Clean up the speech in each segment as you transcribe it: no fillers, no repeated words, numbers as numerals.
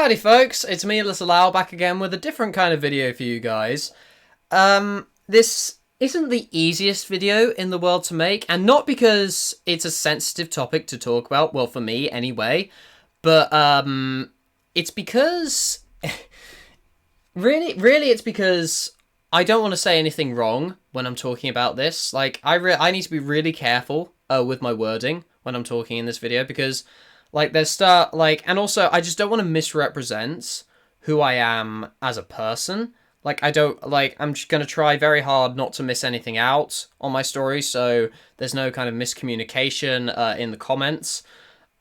Howdy folks, it's me, Little Owl, back again with a different kind of video for you guys. This isn't the easiest video in the world to make, and not because it's a sensitive topic to talk about, well, for me anyway, but it's because... really it's because I don't want to say anything wrong when I'm talking about this. Like, I need to be really careful with my wording when I'm talking in this video, because... and also, I just don't want to misrepresent who I am as a person. I'm just going to try very hard not to miss anything out on my story, so there's no kind of miscommunication in the comments.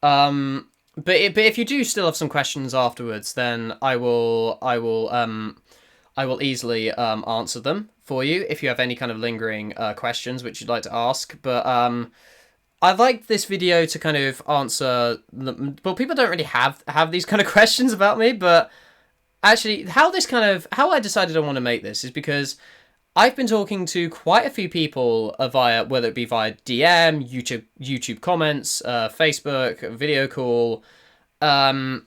But if you do still have some questions afterwards, then I will easily answer them for you if you have any kind of lingering questions which you'd like to ask. But I'd like this video to kind of answer... Well, people don't really have these kind of questions about me, but actually, how I decided I want to make this is because I've been talking to quite a few people whether it be via DM, YouTube comments, Facebook, video call. A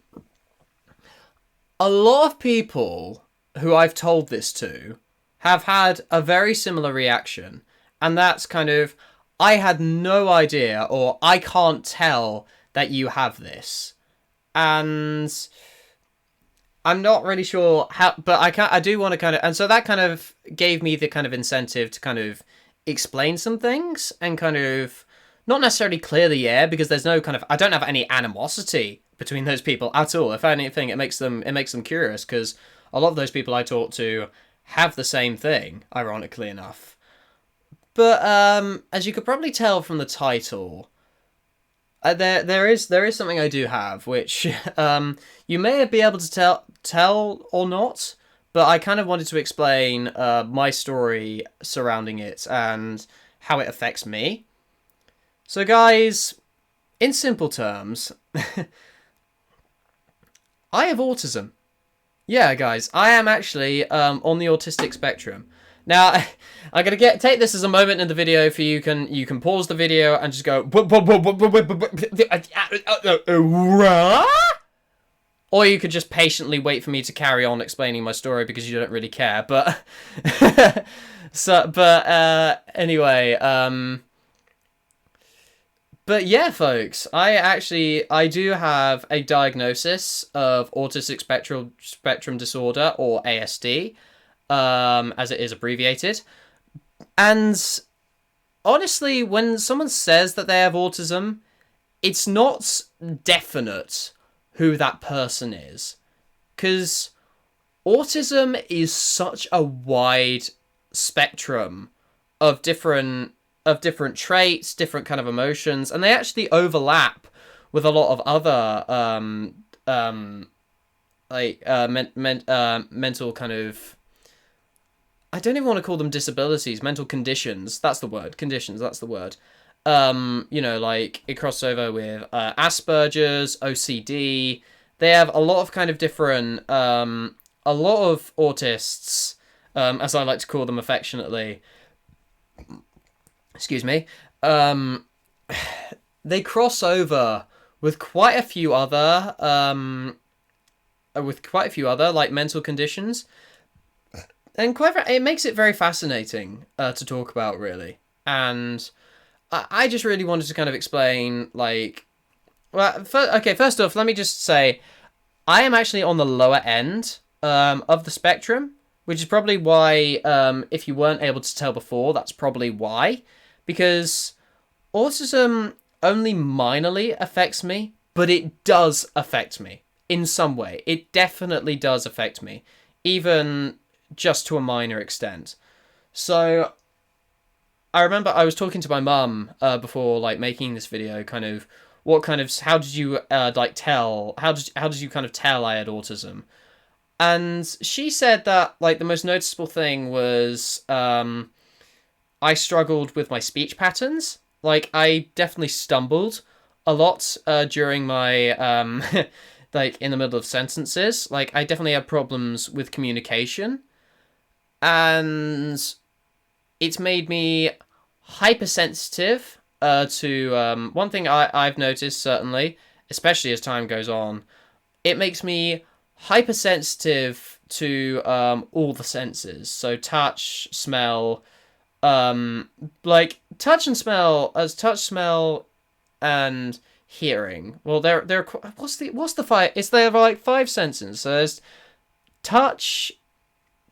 lot of people who I've told this to have had a very similar reaction, and that's kind of... I had no idea, or I can't tell that you have this. And I'm not really sure how, but I do want to kind of, and so that kind of gave me the kind of incentive to kind of explain some things and kind of not necessarily clear the air, because there's no kind of, I don't have any animosity between those people at all. If anything, it makes them curious, because a lot of those people I talk to have the same thing, ironically enough. But as you could probably tell from the title, there is something I do have, which you may be able to tell or not. But I kind of wanted to explain my story surrounding it and how it affects me. So, guys, in simple terms, I have autism. Yeah, guys, I am actually on the autistic spectrum. Now, I'm gonna take this as a moment in the video for you can pause the video and just go, or you could just patiently wait for me to carry on explaining my story because you don't really care. But anyway, but yeah, folks, I do have a diagnosis of autistic spectrum disorder, or ASD. As it is abbreviated. And honestly, when someone says that they have autism, it's not definite who that person is. Because autism is such a wide spectrum of different traits, different kind of emotions, and they actually overlap with a lot of other mental kind of... I don't even want to call them disabilities, mental conditions. That's the word. Conditions, that's the word. It crosses over with Asperger's, OCD. They have a lot of kind of different... a lot of autists, as I like to call them affectionately. Excuse me. They cross over with quite a few other... like, mental conditions. And it makes it very fascinating to talk about, really. And I just really wanted to kind of explain, like... Well, first off, let me just say, I am actually on the lower end of the spectrum, which is probably why, if you weren't able to tell before, that's probably why. Because autism only minorly affects me, but it does affect me in some way. It definitely does affect me, even... just to a minor extent. So I remember I was talking to my mum before, like, making this video, kind of how did you tell I had autism? And she said that, like, the most noticeable thing was I struggled with my speech patterns. Like, I definitely stumbled a lot during my like, in the middle of sentences. Like, I definitely had problems with communication. And it's made me hypersensitive to... one thing I've noticed, certainly, especially as time goes on, it makes me hypersensitive to all the senses. So touch, smell, like touch, smell, and hearing. Well, they're what's the five? Is there like five senses? So there's touch,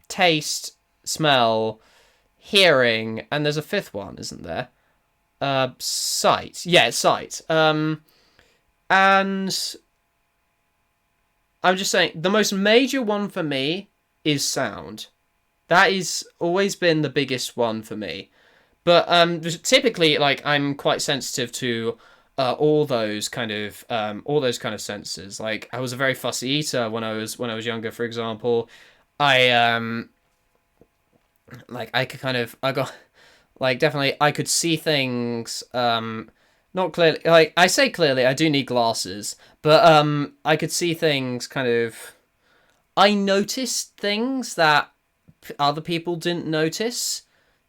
taste, smell, hearing, and there's a fifth one, isn't there? Sight. Yeah, it's sight. And I'm just saying the most major one for me is sound. That is always been the biggest one for me. But typically, like I'm quite sensitive to all those kind of senses. Like I was a very fussy eater when I was younger, for example. I like I got like definitely I could see things not clearly. Like I say clearly, I do need glasses, but I could see things kind of. I noticed things that other people didn't notice,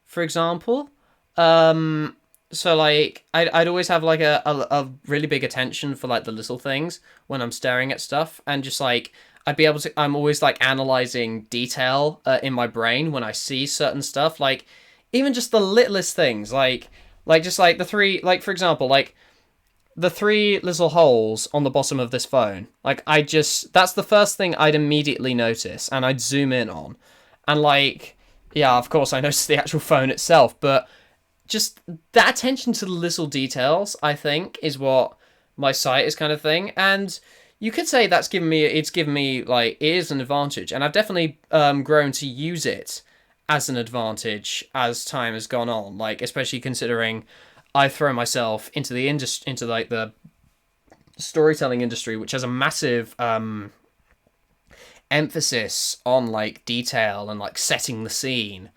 for example. So like I'd always have like a really big attention for like the little things when I'm staring at stuff, and just like I'd be able to, I'm always like analyzing detail in my brain when I see certain stuff, like even just the littlest things, like just like the three, like for example, like the three little holes on the bottom of this phone. Like I just, that's the first thing I'd immediately notice, and I'd zoom in on, and like yeah, of course I noticed the actual phone itself, but just that attention to the little details, I think, is what my sight is kind of thing. And you could say it's given me like it is an advantage, and I've definitely grown to use it as an advantage as time has gone on. Like especially considering I throw myself into the industry, into like the storytelling industry, which has a massive emphasis on like detail and like setting the scene,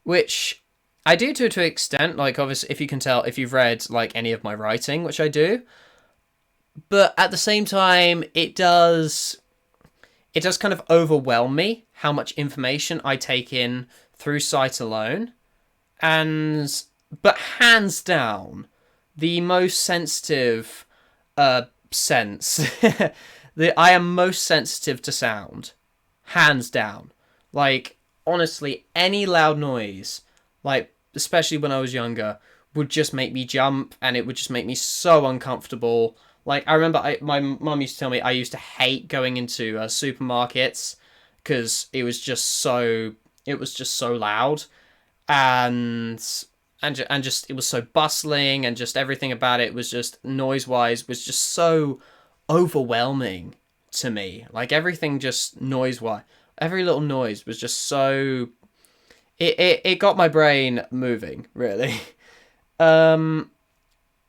which I do to an extent. Like obviously, if you can tell, if you've read like any of my writing, which I do, but at the same time, it does kind of overwhelm me how much information I take in through sight alone. And but hands down, the most sensitive sense, I am most sensitive to sound, hands down. Like honestly, any loud noise, like especially when I was younger, would just make me jump, and it would just make me so uncomfortable. Like I remember, my mum used to tell me I used to hate going into supermarkets because it was just so loud, and and just it was so bustling, and just everything about it was just noise wise was just so overwhelming to me. Like everything just noise wise, every little noise was just so it got my brain moving really. um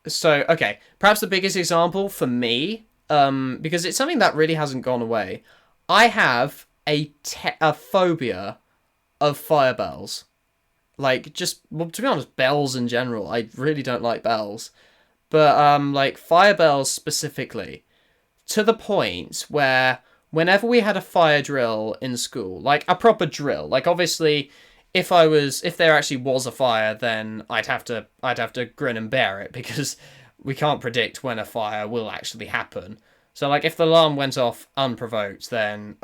so okay, perhaps the biggest example for me, because it's something that really hasn't gone away. I have a phobia of fire bells. Like just, well, to be honest, bells in general. I really don't like bells, but like fire bells specifically, to the point where whenever we had a fire drill in school, like a proper drill, like obviously if there actually was a fire, then I'd have to grin and bear it, because we can't predict when a fire will actually happen. So like if the alarm went off unprovoked, then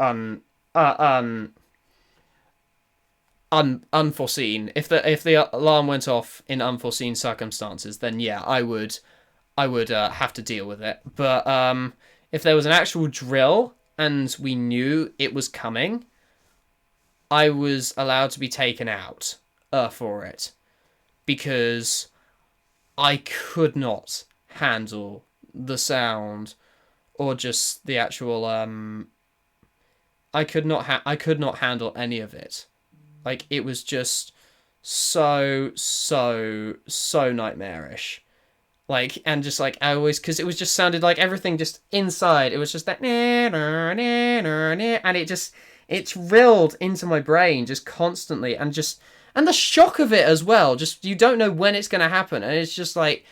unforeseen. If the alarm went off in unforeseen circumstances, then yeah, I would have to deal with it. But if there was an actual drill and we knew it was coming, I was allowed to be taken out for it, because I could not handle the sound, or just the actual I could not handle any of it. Like it was just so nightmarish. Like, and just like I always, because it was just sounded like everything just inside. It was just that, and it drilled into my brain just constantly, and the shock of it as well. Just you don't know when it's gonna happen, and it's just like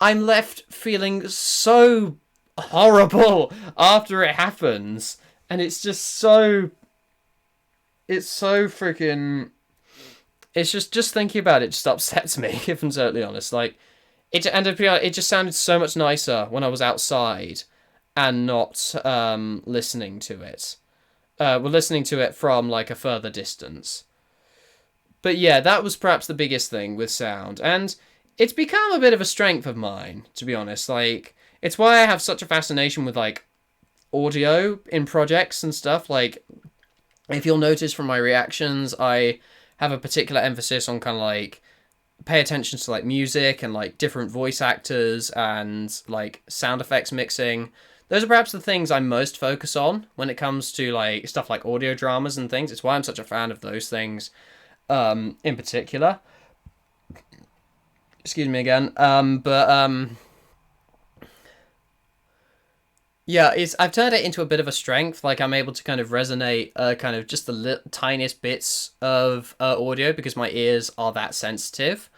I'm left feeling so horrible after it happens, and it's just so. It's so freaking. It's just thinking about it just upsets me, if I'm totally honest. Like, it just sounded so much nicer when I was outside and not listening to it. were listening to it from like a further distance. But yeah, that was perhaps the biggest thing with sound, and it's become a bit of a strength of mine, to be honest. Like, it's why I have such a fascination with like audio in projects and stuff. Like, if you'll notice from my reactions, I have a particular emphasis on kind of like pay attention to like music and like different voice actors and like sound effects mixing. Those are perhaps the things I most focus on when it comes to like stuff like audio dramas and things. It's why I'm such a fan of those things in particular. Excuse me again. Yeah, it's I've turned it into a bit of a strength. Like I'm able to kind of resonate, kind of just the tiniest bits of audio because my ears are that sensitive.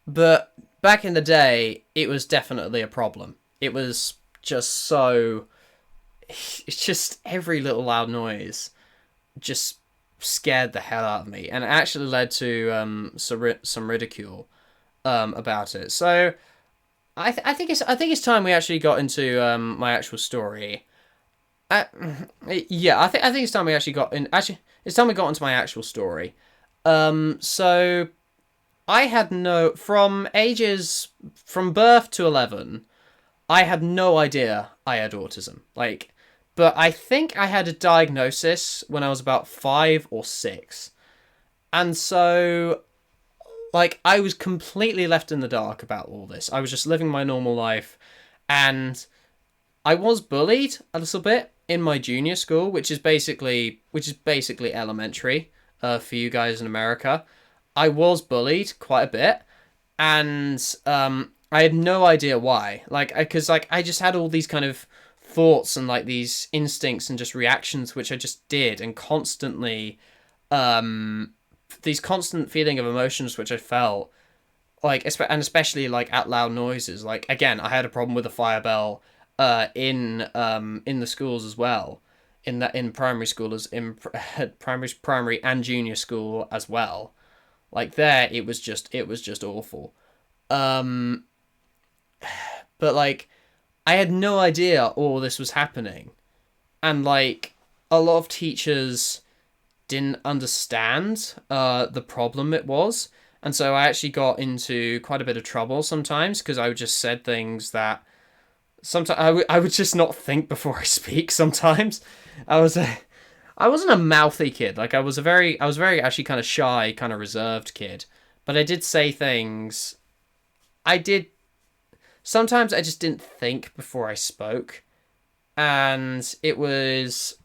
But back in the day, it was definitely a problem. It was just so. It's just every little loud noise just scared the hell out of me, and it actually led to some ridicule about it. So I think it's time we actually got into my actual story. Uh, yeah, I think it's time we actually got in. Actually, it's time we got into my actual story. So I had no from birth to 11. I had no idea I had autism. Like, but I think I had a diagnosis when I was about 5 or 6, and so like I was completely left in the dark about all this. I was just living my normal life, and I was bullied a little bit in my junior school, which is basically elementary for you guys in America. I was bullied quite a bit, and I had no idea why. Like, because I just had all these kind of thoughts and like these instincts and just reactions which I just did, and constantly these constant feeling of emotions which I felt like, and especially like at loud noises. Like again, I had a problem with the fire bell in the schools as well, in primary school as in primary and junior school as well. Like there, it was just awful. Um, but like I had no idea all this was happening, and like a lot of teachers didn't understand the problem it was, and so I actually got into quite a bit of trouble sometimes because I would just said things that sometimes I would just not think before I speak. Sometimes I was a I wasn't a mouthy kid. Like I was very actually kind of shy, kind of reserved kid. But I did say things. I did sometimes I just didn't think before I spoke, and it was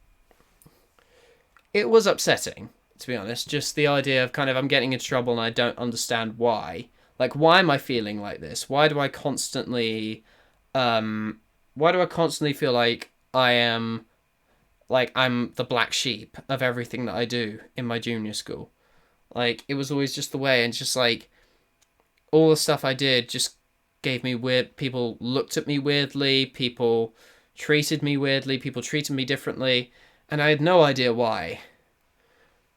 upsetting, to be honest. Just the idea of kind of I'm getting into trouble and I don't understand why. Like, why am I feeling like this? Um why do I constantly feel like I'm the black sheep of everything that I do in my junior school? Like, it was always just the way, and just like all the stuff I did just gave me weird. People looked at me weirdly. People treated me differently, and I had no idea why.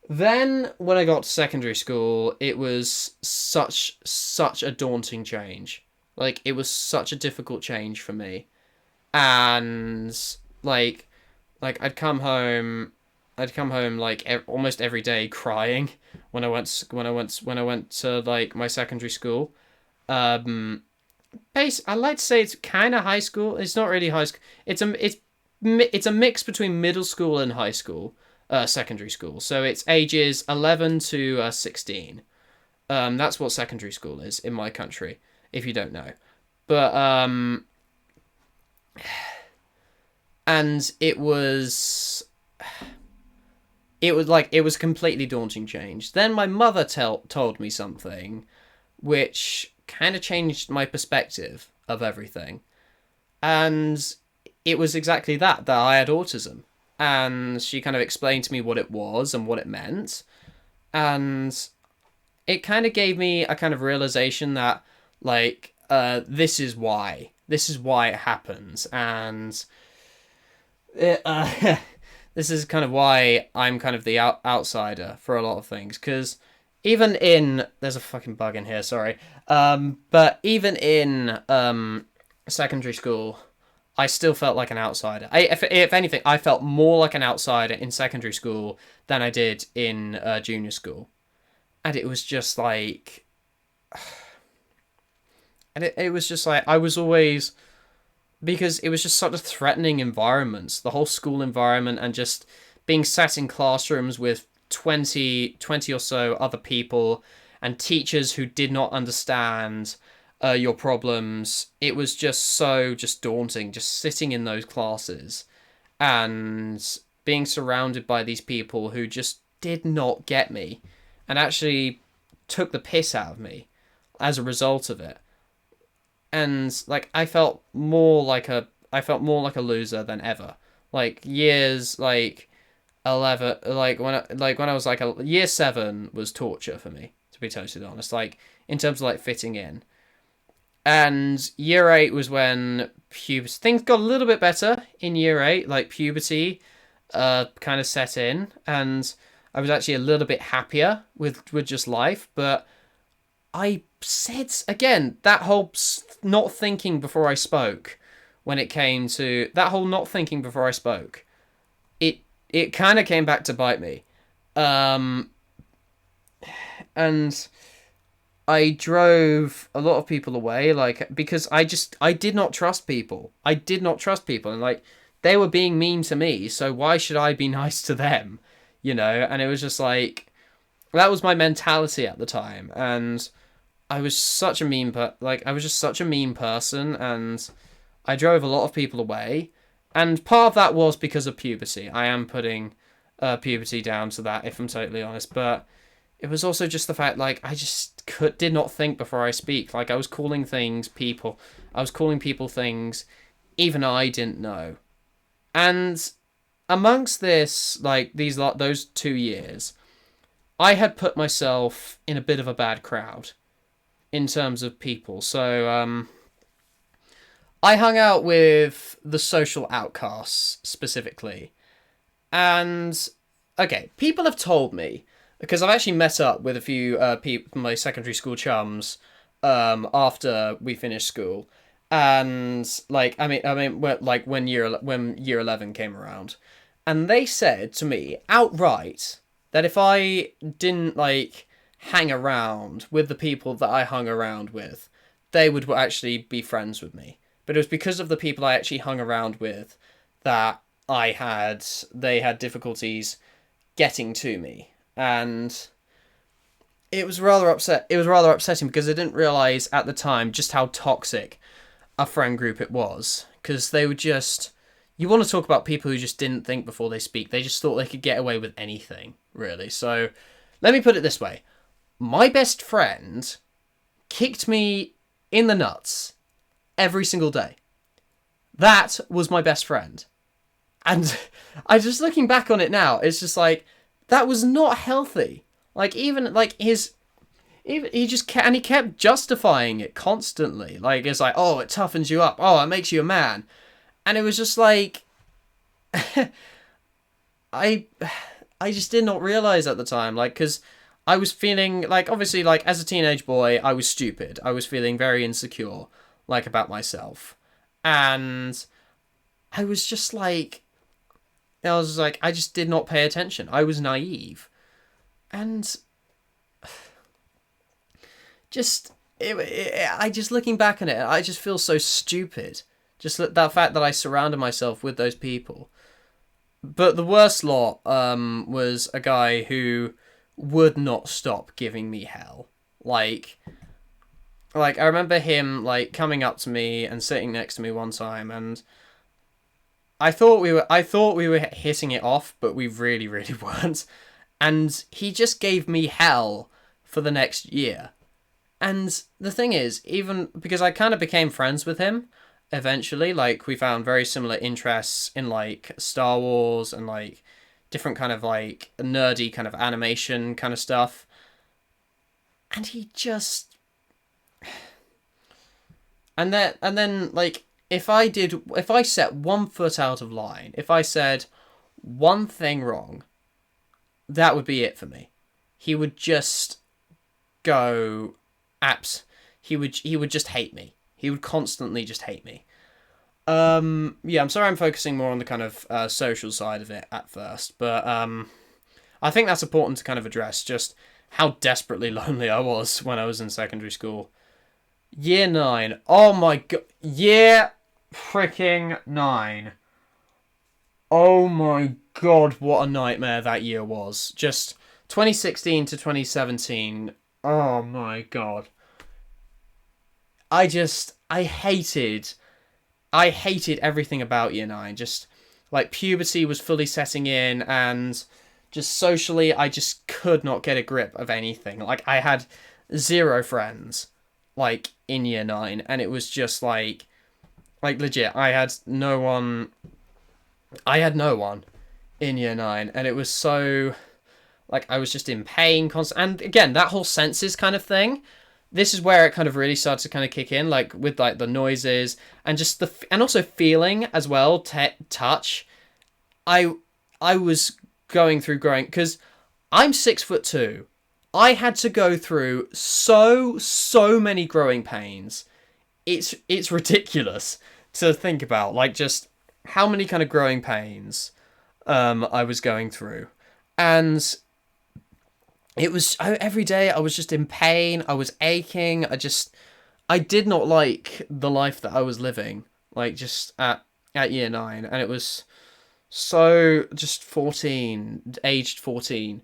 Then when I got to secondary school, it was such a daunting change. Like, it was such a difficult change for me, and like like I'd come home like almost every day crying when I went to like my secondary school. Um, I like to say it's kind of high school. It's not really high school. It's a mix between middle school and high school, secondary school. So it's ages 11 to 16. That's what secondary school is in my country, if you don't know. But and it was completely daunting change. Then my mother told me something which kind of changed my perspective of everything. And it was exactly that I had autism. And she kind of explained to me what it was and what it meant. And it kind of gave me a kind of realization that, like, this is why. This is why it happens. And this is kind of why I'm kind of the outsider for a lot of things. Because even in... There's a fucking bug in here, sorry. But even in secondary school, I still felt like an outsider. If anything, I felt more like an outsider in secondary school than I did in junior school. And it was just like, and it was just like, I was always, because it was just such a threatening environment, the whole school environment, and just being sat in classrooms with 20 or so other people and teachers who did not understand your problems. It was just daunting, just sitting in those classes and being surrounded by these people who just did not get me and actually took the piss out of me as a result of it. And like I felt more like a loser than ever. Like years like 11, when I was like year 7 was torture for me, to be totally honest, like in terms of like fitting in. And year 8 was when puberty things got a little bit better. In year 8, like puberty kind of set in, and I was actually a little bit happier with just life. But I said again that whole not thinking before I spoke, when it came to that whole not thinking before I spoke, it kind of came back to bite me. And I drove a lot of people away, like, because I did not trust people. I did not trust people, and like they were being mean to me, so why should I be nice to them? And it was just like that was my mentality at the time, and I was such a I was just such a mean person, and I drove a lot of people really and part of that was because of puberty. I am putting puberty down to that, if I'm totally honest, but it was also just the fact, like, I just did not think before I speak. Like, I was calling people things even I didn't know. And amongst this, like, those 2 years, I had put myself in a bit of a bad crowd in terms of people. So, I hung out with the social outcasts specifically. And, okay, people have told me, because I've actually met up with a few my secondary school chums after we finished school. And, like, when year 11 came around. And they said to me outright that if I didn't, like, hang around with the people that I hung around with, they would actually be friends with me. But it was because of the people I actually hung around with that they had difficulties getting to me. And it was rather upsetting because I didn't realize at the time just how toxic a friend group it was. Because they were just, you want to talk about people who just didn't think before they speak. They just thought they could get away with anything, really. So let me put it this way. My best friend kicked me in the nuts every single day. That was my best friend. And I just looking back on it now, it's just like, that was not healthy. Like, even, like, he kept justifying it constantly. Like, it's like, oh, it toughens you up. Oh, it makes you a man. And it was just like, I just did not realize at the time, like, because I was feeling, like, obviously, like, as a teenage boy, I was stupid. I was feeling very insecure, like, about myself. And I was just like, I just did not pay attention. I was naive. And I just looking back on it, I just feel so stupid. Just that fact that I surrounded myself with those people. But the worst lot was a guy who would not stop giving me hell. Like I remember him, like, coming up to me and sitting next to me one time, and I thought we were hitting it off, but we really, really weren't. And he just gave me hell for the next year. And the thing is, even because I kind of became friends with him eventually, like, we found very similar interests in, like, Star Wars and, like, different kind of, like, nerdy kind of animation kind of stuff. And he just, and then like, if I set one foot out of line, if I said one thing wrong, that would be it for me. He would just go he would just hate me. He would constantly just hate me. Yeah, I'm sorry I'm focusing more on the kind of social side of it at first, but I think that's important to kind of address just how desperately lonely I was when I was in secondary school. Year 9. Oh my god. Year freaking 9. Oh my god, what a nightmare that year was. Just 2016 to 2017. Oh my god. I hated everything about year 9. Just like puberty was fully setting in, and just socially I just could not get a grip of anything. Like I had zero friends like in year 9, and it was just like legit I had no one in year 9, and it was so like I was just in pain constant. And again, that whole senses kind of thing, this is where it kind of really started to kind of kick in, like with like the noises and just and also feeling as well, touch. I i was going through growing, because I'm 6'2". I had to go through so many growing pains. It's ridiculous to think about, like just how many kind of growing pains I was going through. And every day I was just in pain. I was aching. I did not like the life that I was living, like just at year 9. And it was so just 14, aged 14,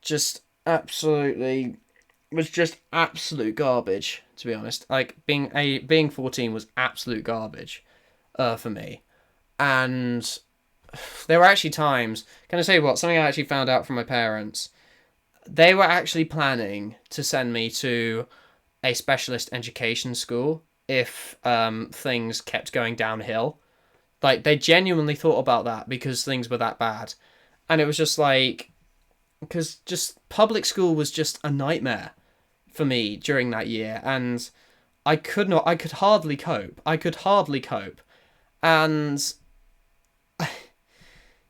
just absolutely was just absolute garbage, to be honest. Like being 14 was absolute garbage for me. And there were actually times, can I say what, something I actually found out from my parents. They were actually planning to send me to a specialist education school if things kept going downhill. Like, they genuinely thought about that because things were that bad. And it was just like, because just public school was just a nightmare for me during that year. And I could hardly cope. I could hardly cope. And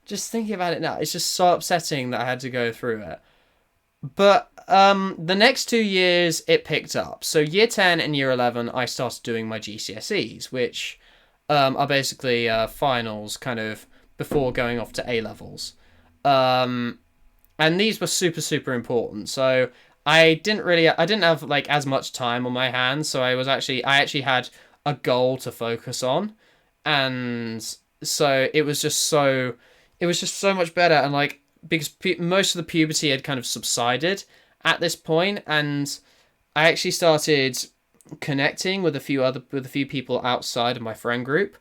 just thinking about it now, it's just so upsetting that I had to go through it. But the next 2 years, it picked up. So year 10 and year 11, I started doing my GCSEs, which are basically finals kind of before going off to A levels. Um, and these were super, super important. So I didn't have like as much time on my hands. So I actually had a goal to focus on. And so it was just so much better. And like, because most of the puberty had kind of subsided at this point, and I actually started connecting with a few people outside of my friend group,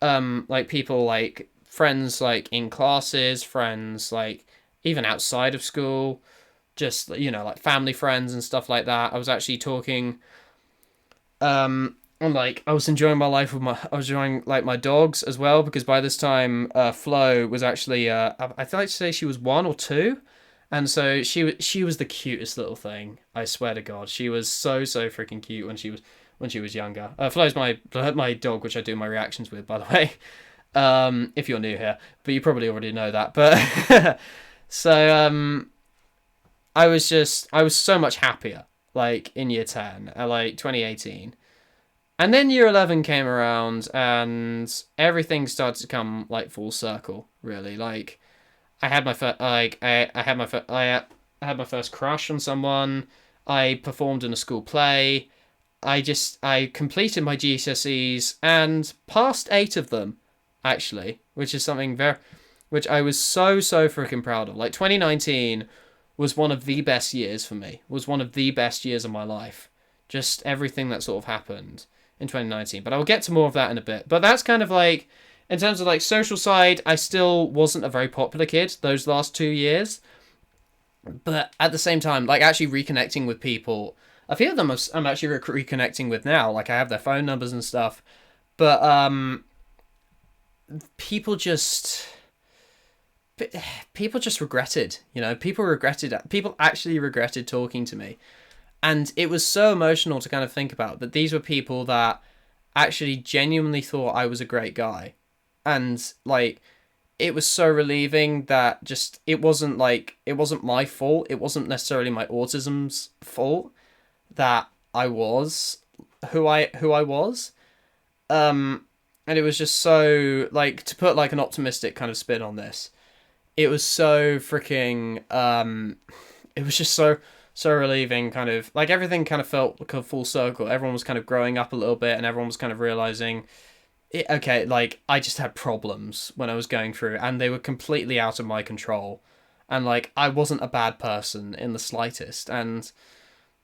like people like friends like in classes, friends like even outside of school, just like family friends and stuff like that. I was actually talking, and like I was enjoying my life with I was enjoying like my dogs as well, because by this time Flo was actually I'd like to say she was 1 or 2. And so she was the cutest little thing. I swear to God, she was so freaking cute when she was younger. Flo's my dog, which I do my reactions with, by the way. If you're new here, but you probably already know that. But so I was so much happier like in year 10, like 2018. And then year 11 came around, and everything started to come like full circle, really. Like I had my first I had my first crush on someone. I performed in a school play. I completed my GCSEs and passed 8 of them, actually, which is something which I was so freaking proud of. Like 2019 was one of the best years for me. Was one of the best years of my life. Just everything that sort of happened in 2019. But I'll get to more of that in a bit. But that's kind of like, in terms of like social side, I still wasn't a very popular kid those last 2 years. But at the same time, like actually reconnecting with people, a few of them I'm actually reconnecting with now. Like I have their phone numbers and stuff. But people just people just regretted, people actually regretted talking to me. And it was so emotional to kind of think about that these were people that actually genuinely thought I was a great guy. And like it was so relieving that just it wasn't my fault. It wasn't necessarily my autism's fault that I was who I was. Um And it was just so, like, to put, like, an optimistic kind of spin on this, it was so freaking, it was just so relieving, kind of, like, everything kind of felt like a full circle. Everyone was kind of growing up a little bit, and everyone was kind of realizing, okay, like, I just had problems when I was going through, and they were completely out of my control. And, like, I wasn't a bad person in the slightest, and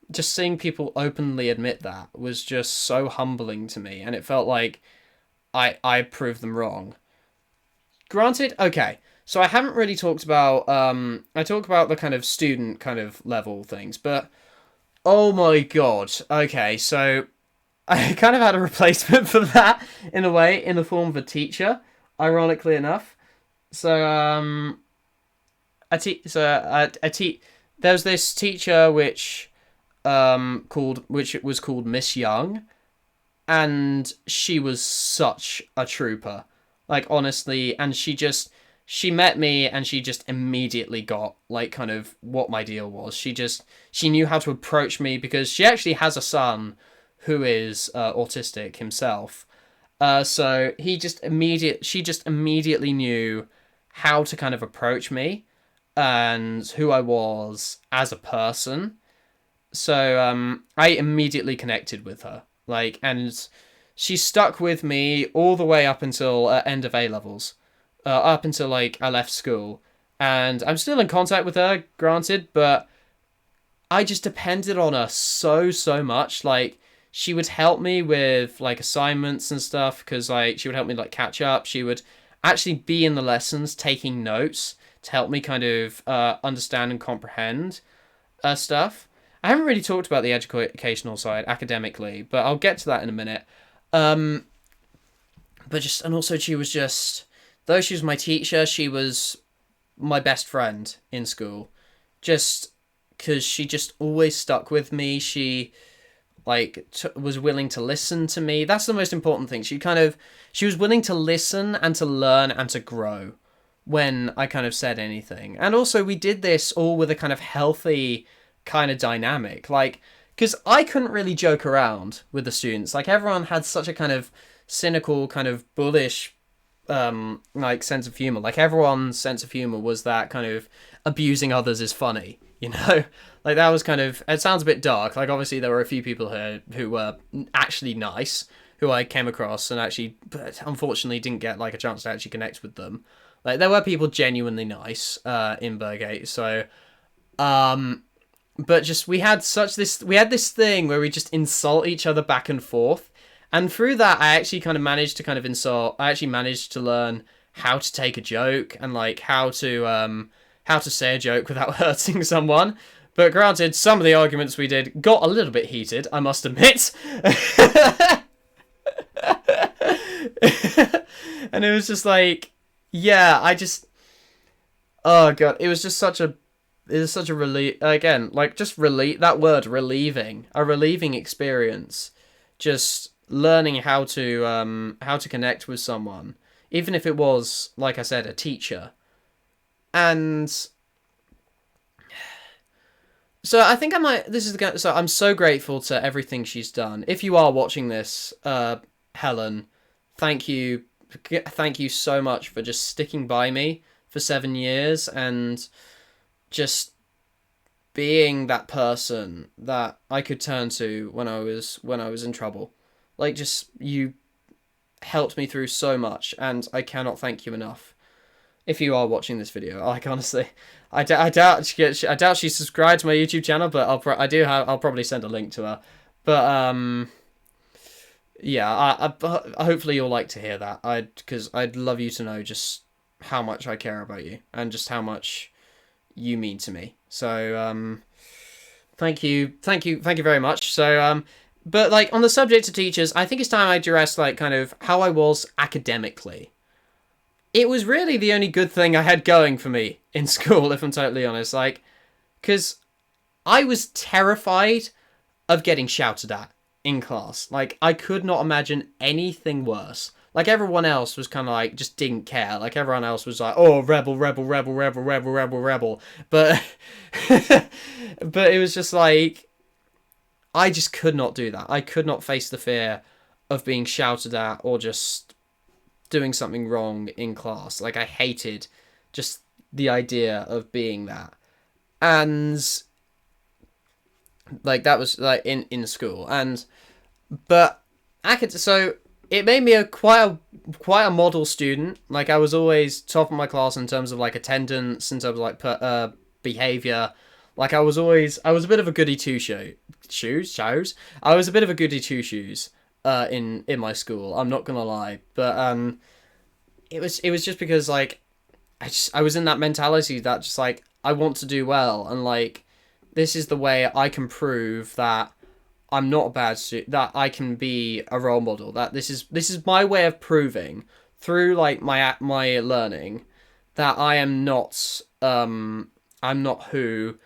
just seeing people openly admit that was just so humbling to me, and it felt like I proved them wrong. Granted, okay, so I haven't really talked about, I talk about the kind of student kind of level things, but oh my god, okay, so I kind of had a replacement for that, in a way, in the form of a teacher, ironically enough. So, there's this teacher which was called Miss Young, and she was such a trooper. Like, honestly, and she met me, and she just immediately got, like, kind of what my deal was. She knew how to approach me, because she actually has a son who is autistic himself. So she just immediately knew how to kind of approach me and who I was as a person. So I immediately connected with her, like, and she stuck with me all the way up until end of A levels, up until, like, I left school, and I'm still in contact with her, granted, but I just depended on her so much. Like, she would help me with, like, assignments and stuff, because, like, she would help me, like, catch up. She would actually be in the lessons taking notes to help me kind of understand and comprehend stuff. I haven't really talked about the educational side academically, but I'll get to that in a minute. Um, and also she was just, though she was my teacher, she was my best friend in school. Just because she just always stuck with me. She, like, was willing to listen to me. That's the most important thing. She was willing to listen and to learn and to grow when I kind of said anything. And also we did this all with a kind of healthy kind of dynamic, like, because I couldn't really joke around with the students. Like, everyone had such a kind of cynical, kind of bullish, like, sense of humor. Like, everyone's sense of humor was that kind of abusing others is funny, you know. Like, that was kind of, it sounds a bit dark. Like, obviously there were a few people here who were actually nice, who I came across and actually, but unfortunately didn't get, like, a chance to actually connect with them. Like, there were people genuinely nice in Burgate, so but just we had this thing where we just insult each other back and forth, and through that I actually kind of managed to kind of insult. I actually managed to learn how to take a joke, and, like, how to say a joke without hurting someone. But granted, some of the arguments we did got a little bit heated, I must admit. And it was just like, yeah, oh god, it was such a relief, again, like, just that word, relieving, a relieving experience, just learning how to connect with someone, even if it was, like I said, a teacher. And so I think I might, so I'm so grateful to everything she's done. If you are watching this, Helen, thank you so much for just sticking by me for 7 years, and just being that person that I could turn to when I was in trouble. Like, just, you helped me through so much, and I cannot thank you enough. If you are watching this video, like, honestly, I doubt she subscribed to my YouTube channel, but I'll probably send a link to her. But yeah, I hopefully you'll like to hear that. Because I'd love you to know just how much I care about you, and just how much you mean to me. So thank you very much. So but, like, on the subject of teachers, I think it's time I address, like, kind of how I was academically. It was really the only good thing I had going for me in school, if I'm totally honest. Like, because I was terrified of getting shouted at in class. Like, I could not imagine anything worse. Like, everyone else was kind of, like, just didn't care. Like, everyone else was like, oh, rebel, rebel, rebel, rebel, rebel, rebel, rebel. But but it was just like, I just could not do that. I could not face the fear of being shouted at, or just doing something wrong in class. Like, I hated just the idea of being that. And like that was like in school. And but so it made me quite a model student. Like, I was always top of my class in terms of like attendance, in terms of like behavior. Like, I was a bit of a goody two shoes. I was a bit of a goody two shoes in my school. I'm not gonna lie, but it was just because like I was in that mentality that just like I want to do well, and like this is the way I can prove that I'm not a bad student, that I can be a role model, that this is my way of proving through like my learning that I'm not who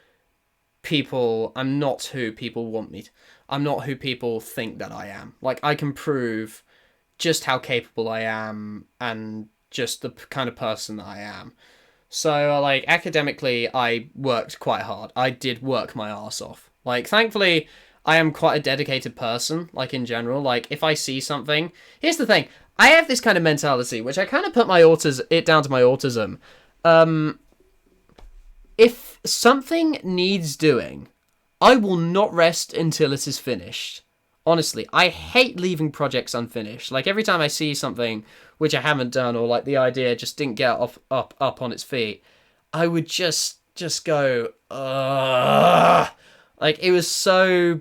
people want me to. I'm not who people think that I am. Like, I can prove just how capable I am and just the kind of person that I am. So, like, academically, I worked quite hard. I did work my ass off. Like, thankfully, I am quite a dedicated person, like, in general. Like, if I see something... Here's the thing. I have this kind of mentality, which I kind of put it down to my autism. If something needs doing, I will not rest until it is finished. Honestly, I hate leaving projects unfinished. Like, every time I see something which I haven't done, or like the idea just didn't get up on its feet, I would just go, ugh. Like, it was so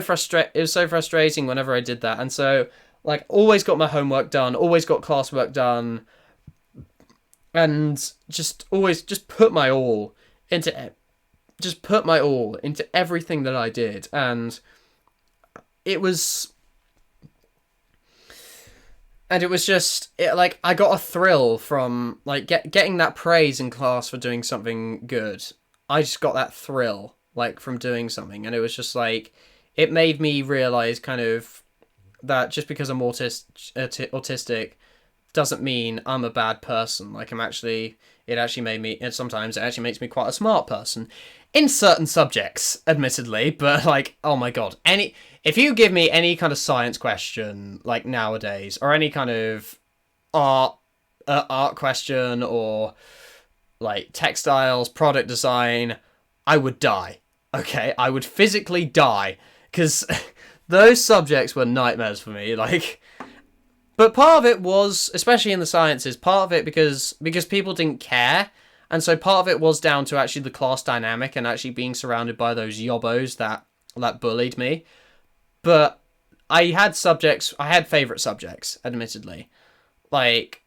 frustrating whenever I did that. And so, like, always got my homework done, always got classwork done, and just always put my all into everything that I did. And it was just like I got a thrill from like getting that praise in class for doing something good. I just got that thrill like from doing something, and it was just like it made me realize kind of that just because I'm autistic doesn't mean I'm a bad person. Like, sometimes it actually makes me quite a smart person in certain subjects, admittedly, but like, oh my god, if you give me any kind of science question like nowadays, or any kind of art question, or like textiles, product design, I would die. Okay, I would physically die, because those subjects were nightmares for me. Like, but part of it was, especially in the sciences, part of it because people didn't care, and so part of it was down to actually the class dynamic and actually being surrounded by those yobbos that bullied me. But I had favourite subjects, admittedly. Like,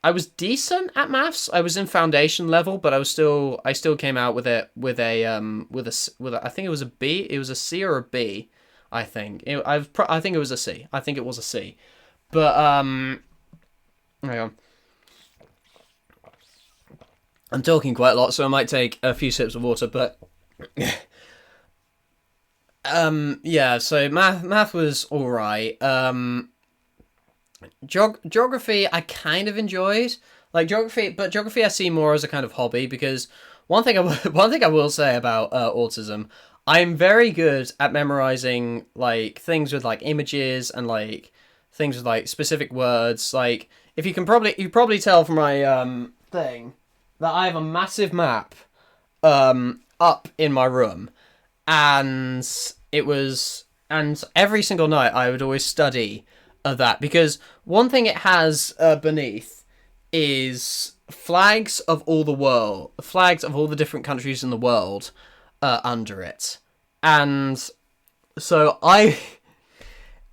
I was decent at maths. I was in foundation level, but I still came out with I think it was a B. It was a C or a B, I think. I think it was a C. I think it was a C. But hang on. I'm talking quite a lot, so I might take a few sips of water, but yeah, so math was alright. Geography I kind of enjoyed. Like, geography I see more as a kind of hobby, because one thing I will say about autism, I'm very good at memorizing like things with like images and like things with like specific words. Like, if you probably tell from my thing that I have a massive map up in my room, and every single night I would always study that, because one thing it has beneath is flags of all the different countries in the world under it. And so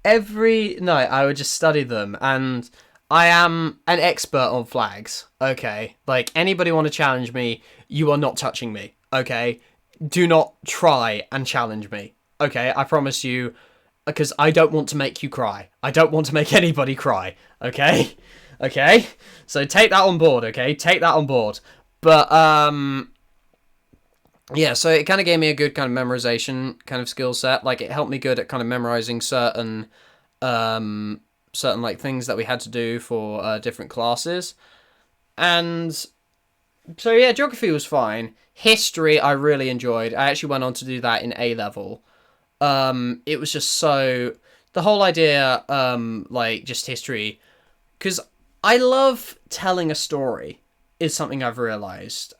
every night I would just study them, and I am an expert on flags, okay? Like, anybody want to challenge me, you are not touching me, okay? Do not try and challenge me, okay? I promise you, because I don't want to make you cry. I don't want to make anybody cry, okay? Okay? So take that on board, okay? Take that on board. But, yeah, so it kind of gave me a good kind of memorization kind of skill set. Like, it helped me good at kind of memorizing certain like things that we had to do for different classes. And so yeah, geography was fine. History I really enjoyed. I actually went on to do that in A level. It was just so, the whole idea, like, just history because I love telling a story is something I've realized,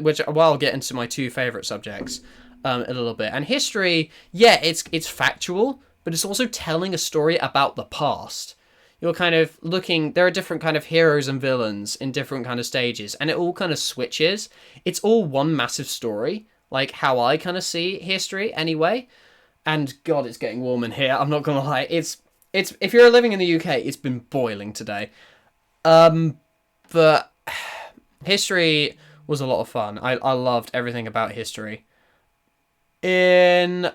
which I'll get into my two favorite subjects a little bit. And history, yeah, it's factual, but it's also telling a story about the past. You're kind of looking, there are different kind of heroes and villains in different kind of stages, and it all kind of switches. It's all one massive story, like how I kind of see history anyway. And God, it's getting warm in here. I'm not gonna lie. It's if you're living in the UK, it's been boiling today. But history was a lot of fun. I loved everything about history. In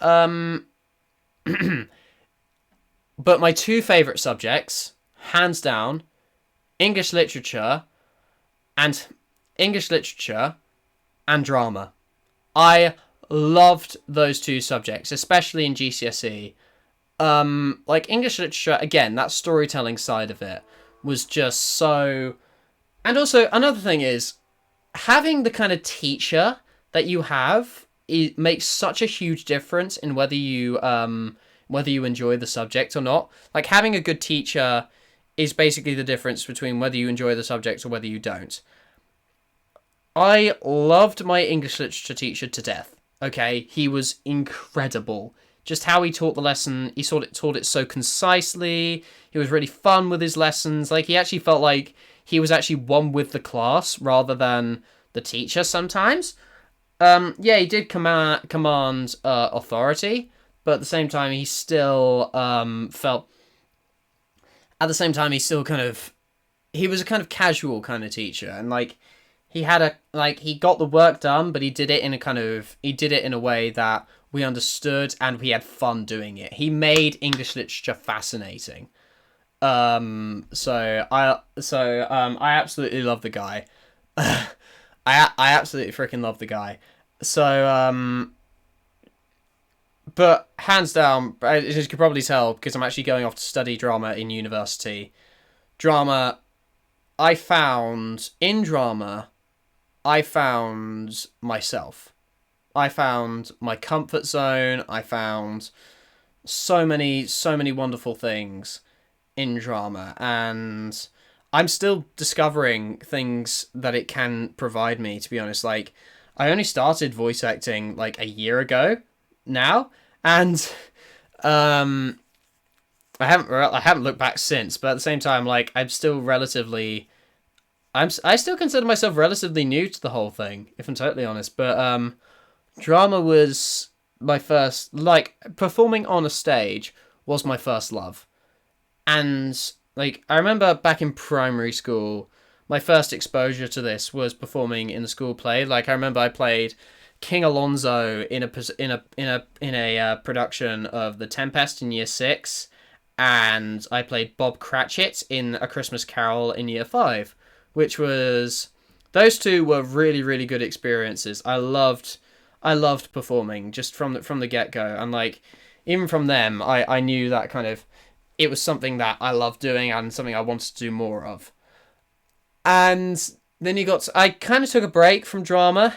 but my two favorite subjects, hands down, English literature and English literature and drama. I loved those two subjects, especially in GCSE. Like English literature, again, that storytelling side of it was just so... And also, another thing is, having the kind of teacher that you have, it makes such a huge difference in whether you enjoy the subject or not. Like, having a good teacher is basically the difference between whether you enjoy the subject or whether you don't. I loved my English literature teacher to death. Okay, he was incredible. Just how he taught the lesson, he taught it so concisely. He was really fun with his lessons. Like, he actually felt like he was actually one with the class rather than the teacher sometimes. Yeah, he did command authority, but at the same time, he still felt... At the same time, he still kind of... He was a kind of casual kind of teacher, and, like, he had he got the work done, but he did it in a way that we understood, and we had fun doing it. He made English literature fascinating. So I absolutely love the guy. I absolutely freaking love the guy. So, but hands down, as you can probably tell, because I'm actually going off to study drama in university. I found myself. I found my comfort zone. I found so many wonderful things in drama, and I'm still discovering things that it can provide me, to be honest. Like, I only started voice acting like a year ago now, and I haven't looked back since, but at the same time, like, I still consider myself relatively new to the whole thing, if I'm totally honest. But drama was my first, like, performing on a stage was my first love. And, like, I remember back in primary school, my first exposure to this was performing in the school play. Like, I remember I played King Alonso in a production of The Tempest in year 6, and I played Bob Cratchit in A Christmas Carol in year 5, which was... Those two were really, really good experiences. I loved performing just from the get-go, and, like, even from them, I knew that kind of... It was something that I loved doing and something I wanted to do more of. And then I kind of took a break from drama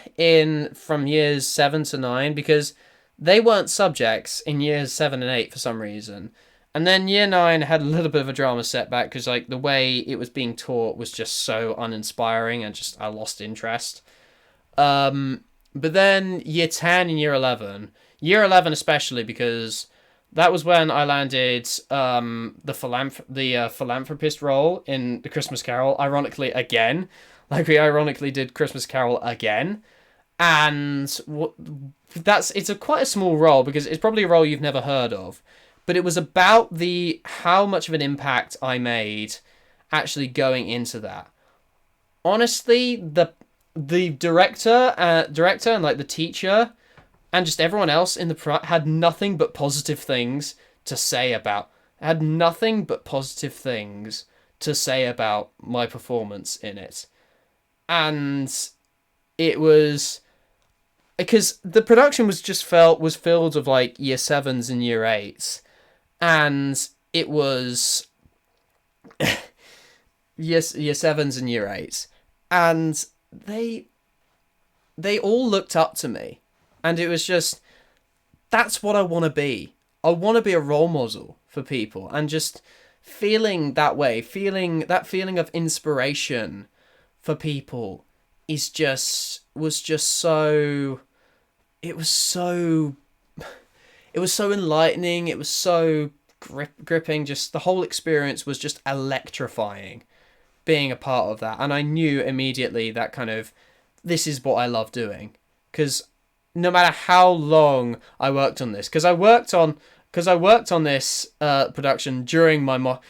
from years 7 to 9 because they weren't subjects in years 7 and 8 for some reason. And then year 9 had a little bit of a drama setback because, like, the way it was being taught was just so uninspiring, and just I lost interest. But then year 10 and year 11 especially, because that was when I landed the philanthropist role in The Christmas Carol, ironically again. Like, we ironically did Christmas Carol again. And it's quite a small role, because it's probably a role you've never heard of. But it was about how much of an impact I made actually going into that. Honestly, the director and, like, the teacher and just everyone else in the had nothing but positive things to say about my performance in it. And it was because the production was filled with, like, year 7s and year 8s, and it was year 7s and year 8s, and they all looked up to me. And it was just, that's what I want to be. I want to be a role model for people, and just feeling that way, feeling that feeling of inspiration for people was just so it was so it was so enlightening, it was so gripping, just the whole experience was just electrifying being a part of that. And I knew immediately that kind of this is what I love doing, because no matter how long I worked on this, because I worked on this production during my mock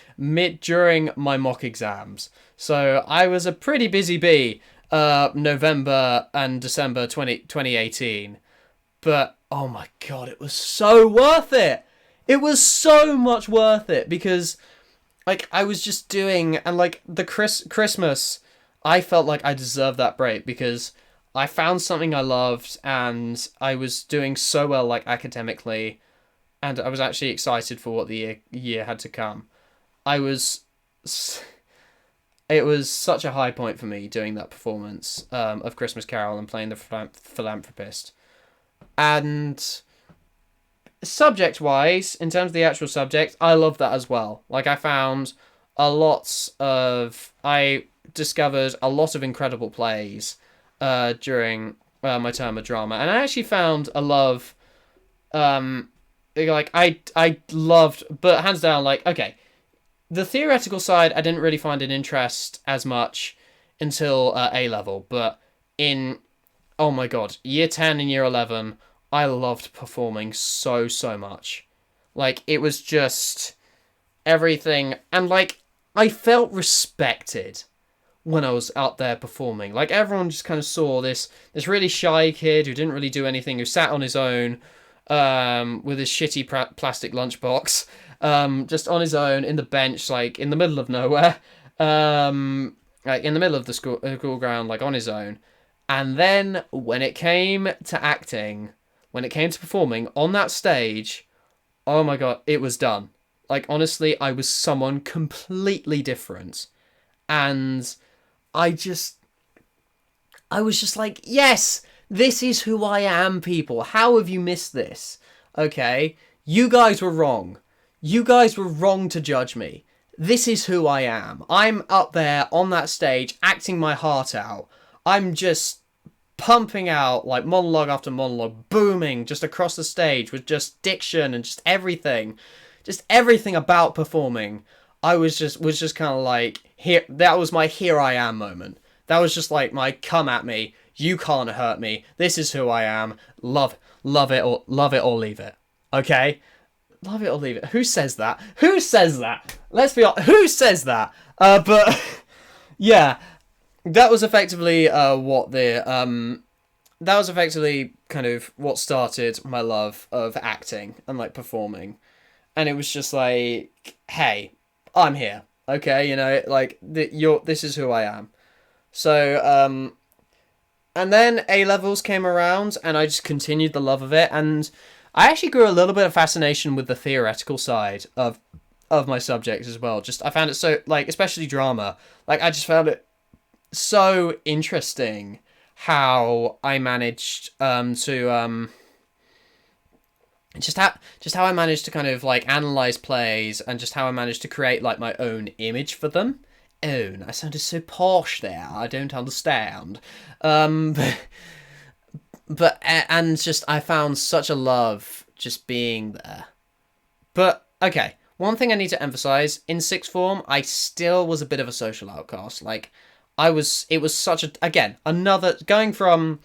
exams. So I was a pretty busy bee November and December 2018. But oh my god, it was so worth it. It was so much worth it, because like I was just doing, and like the Christmas, I felt like I deserved that break because I found something I loved and I was doing so well, like academically, and I was actually excited for what the year had to come. I was It was such a high point for me doing that performance of Christmas Carol and playing the philanthropist. And subject wise, in terms of the actual subject, I love that as well. Like I discovered a lot of incredible plays during my term of drama, and I actually found a love. I loved, but hands down, like, okay, the theoretical side I didn't really find an interest as much until A level, but in, oh my god, year 10 and year 11, I loved performing so much. Like, it was just everything, and like I felt respected when I was out there performing. Like, everyone just kind of saw this really shy kid who didn't really do anything, who sat on his own with his shitty plastic lunchbox, just on his own in the bench, like in the middle of nowhere, like in the middle of the school ground, like on his own. And then when it came to acting, when it came to performing on that stage, oh my god, it was done. Like, honestly, I was someone completely different. And I was just like, yes, this is who I am, people. How have you missed this? Okay, you guys were wrong. You guys were wrong to judge me. This is who I am. I'm up there on that stage, acting my heart out. I'm just pumping out, like, monologue after monologue, booming just across the stage with just diction and just everything about performing. I was just kind of like, here, that was my here I am moment. That was just like my come at me, you can't hurt me, this is who I am, love it or leave it. Okay? Love it or leave it. Who says that? Let's be honest, who says that? But yeah, that was effectively that was effectively kind of what started my love of acting and like performing. And it was just like, hey, I'm here. Okay, you know, like this is who I am. So and then A levels came around and I just continued the love of it, and I actually grew a little bit of fascination with the theoretical side of my subjects as well. Just I found it so, like, especially drama, like I just found it so interesting how I managed to just how I managed to kind of like analyze plays, and just how I managed to create like my own image for them. I sounded so posh there. I don't understand. But and just I found such a love just being there. But okay, one thing I need to emphasize, in sixth form, I still was a bit of a social outcast. Like, it was such a, again, another, going from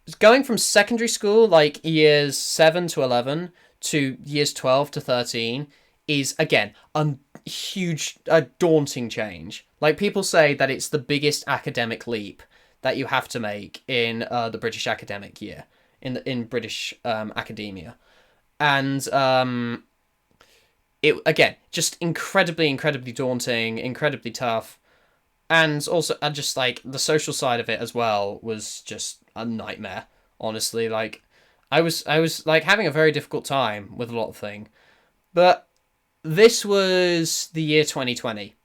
secondary school, like years 7 to 11, to years 12 to 13, is, again, a daunting change. Like, people say that it's the biggest academic leap that you have to make in the British academic year, in British academia. And it, again, just incredibly daunting, incredibly tough. And also, just like the social side of it as well was just a nightmare, honestly. Like, I was like having a very difficult time with a lot of things. But this was the year 2020.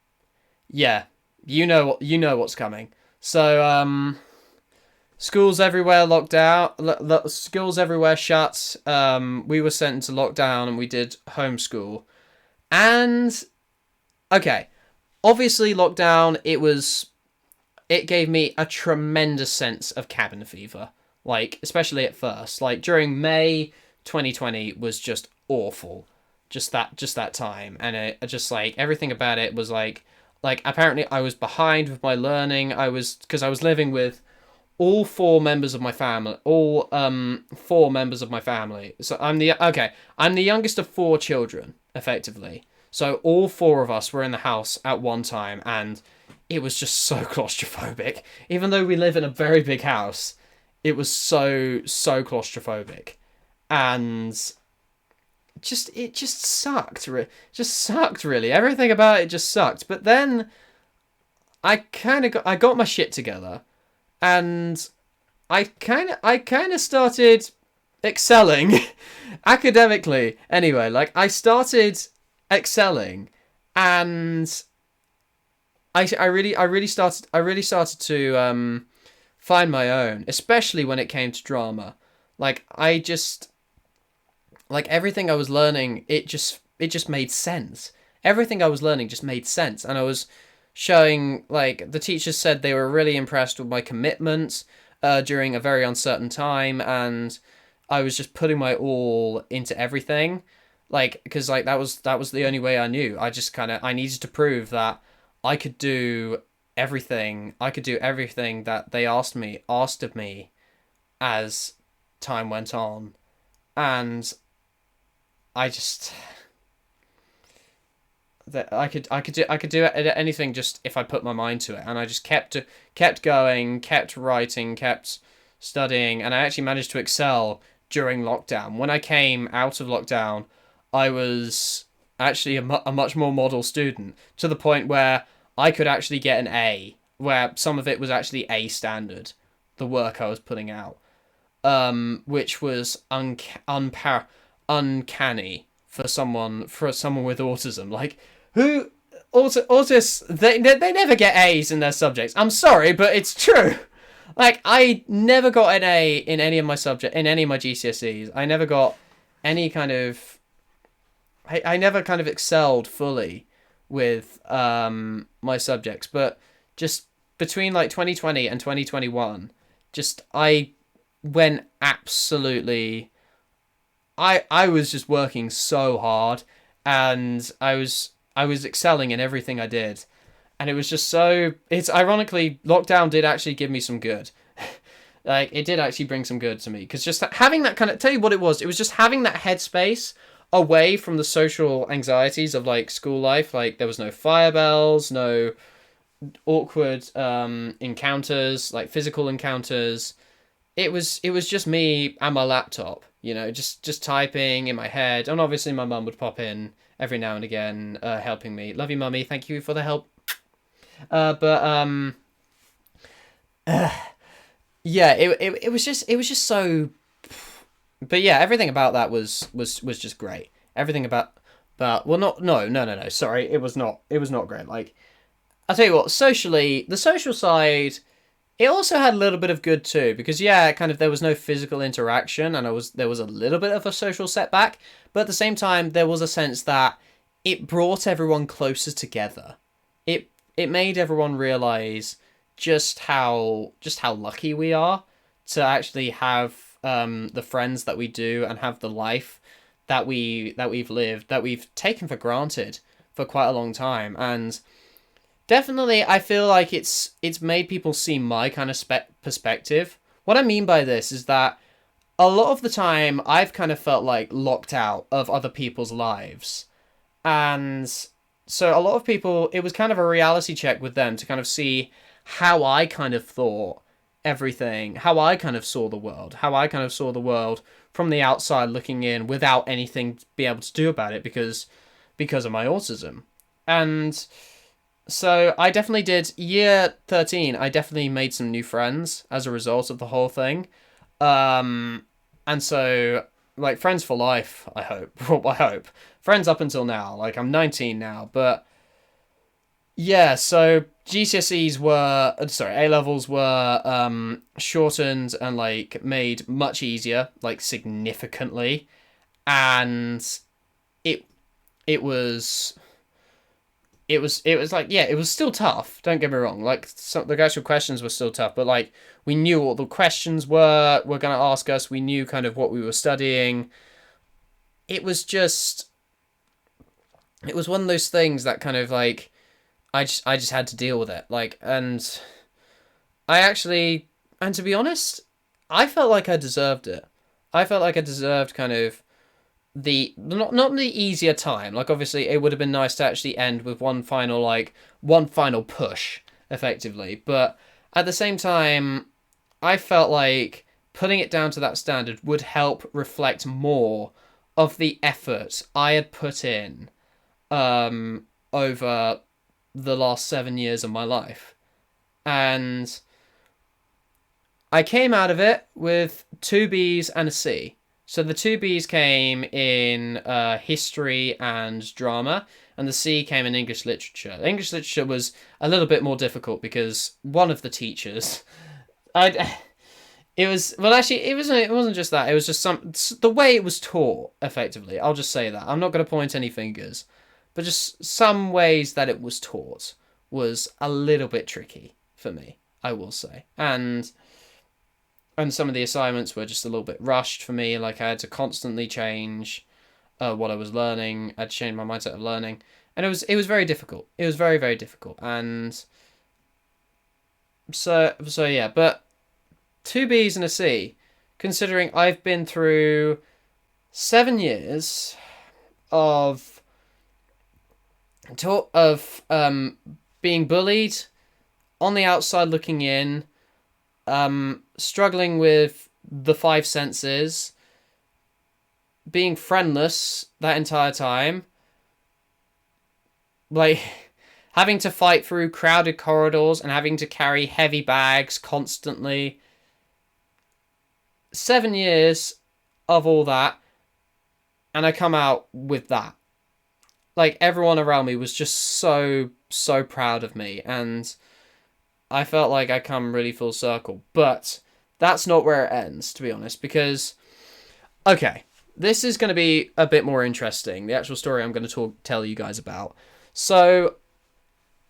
Yeah, you know what's coming. So schools everywhere locked out. Schools everywhere shut. We were sent into lockdown and we did homeschool. And okay, obviously lockdown, it gave me a tremendous sense of cabin fever. Like, especially at first. Like, during May 2020 was just awful. Just that time. And it just, like, everything about it was like, apparently I was behind with my learning. Because I was living with all four members of my family. So I'm the youngest of four children, effectively. So all four of us were in the house at one time, and it was just so claustrophobic. Even though we live in a very big house, it was so claustrophobic, and it just sucked. Just sucked, really. Everything about it just sucked. But then I got my shit together, and I kind of started excelling academically. Anyway, like, I started excelling, and I really started to find my own, especially when it came to drama. Like, I just, like, everything I was learning, it just made sense. Everything I was learning just made sense, and I was showing, like, the teachers said they were really impressed with my commitment during a very uncertain time, and I was just putting my all into everything, like, because, like, that was the only way I knew. I needed to prove that I could do everything that they asked of me as time went on, and I just that I could do anything just if I put my mind to it, and I just kept going, kept writing, kept studying, and I actually managed to excel during lockdown. When I came out of lockdown, I was actually a much more model student, to the point where I could actually get an A, where some of it was actually A standard, the work I was putting out, which was uncanny for someone with autism. Like, who autists, they never get A's in their subjects. I'm sorry, but it's true. Like, I never got an A in any of my GCSEs. I never got any kind of I never kind of excelled fully with my subjects, but just between, like, 2020 and 2021, just I went absolutely. I was just working so hard, and I was excelling in everything I did, and it was just so. It's ironically, lockdown did actually give me some good. Like, it did actually bring some good to me, because just having that kind of, tell you what it was just having that headspace away from the social anxieties of, like, school life. Like, there was no fire bells, no awkward encounters, like physical encounters. It was just me and my laptop, just typing in my head, and obviously my mum would pop in every now and again, helping me. Love you, mummy. Thank you for the help. But yeah, it was just so. But yeah, everything about that was just great. Everything about well, not no no no no. Sorry, it was not great. Like, I'll tell you what, socially, the social side, it also had a little bit of good too, because, yeah, kind of, there was no physical interaction, and there was a little bit of a social setback, but at the same time there was a sense that it brought everyone closer together. It made everyone realize just how lucky we are to actually have the friends that we do, and have the life that we've lived, that we've taken for granted for quite a long time. And definitely, I feel like it's made people see my kind of perspective. What I mean by this is that a lot of the time I've kind of felt like locked out of other people's lives, and so a lot of people, it was kind of a reality check with them to kind of see how I kind of thought everything, how I kind of saw the world, from the outside looking in, without anything to be able to do about it, because of my autism. And so I definitely did. Year 13, I definitely made some new friends as a result of the whole thing. And so, like, friends for life, I hope. Well, I hope. Friends up until now. Like, I'm 19 now, but yeah, so A levels were shortened and, like, made much easier, like, significantly. And it it was it was like, yeah, it was still tough. Don't get me wrong. Like, the actual questions were still tough, but like we knew what the questions were going to ask us. We knew kind of what we were studying. It was just, it was one of those things that kind of like I just had to deal with it. Like, and I actually, and to be honest, I felt like I deserved it. I felt like I deserved kind of the not the easier time. Like, obviously it would have been nice to actually end with one final push effectively, but at the same time I felt like putting it down to that standard would help reflect more of the effort I had put in over the last 7 years of my life. And I came out of it with two B's and a C. So the two B's came in history and drama, and the C came in English literature. English literature was a little bit more difficult because one of the teachers, I, it was, well, actually it wasn't just that. It was just the way it was taught. Effectively, I'll just say that I'm not going to point any fingers, but just some ways that it was taught was a little bit tricky for me, I will say, and some of the assignments were just a little bit rushed for me. Like, I had to constantly change what I was learning. I had to change my mindset of learning, and it was very difficult. It was very, very difficult, and so yeah. But two B's and a C, considering I've been through 7 years of being bullied, on the outside looking in, struggling with the five senses, being friendless that entire time, like having to fight through crowded corridors and having to carry heavy bags constantly. 7 years of all that, and I come out with that. Like, everyone around me was just so proud of me, and I felt like I come really full circle. But that's not where it ends, to be honest, because, okay, this is going to be a bit more interesting, the actual story I'm going to tell you guys about. So,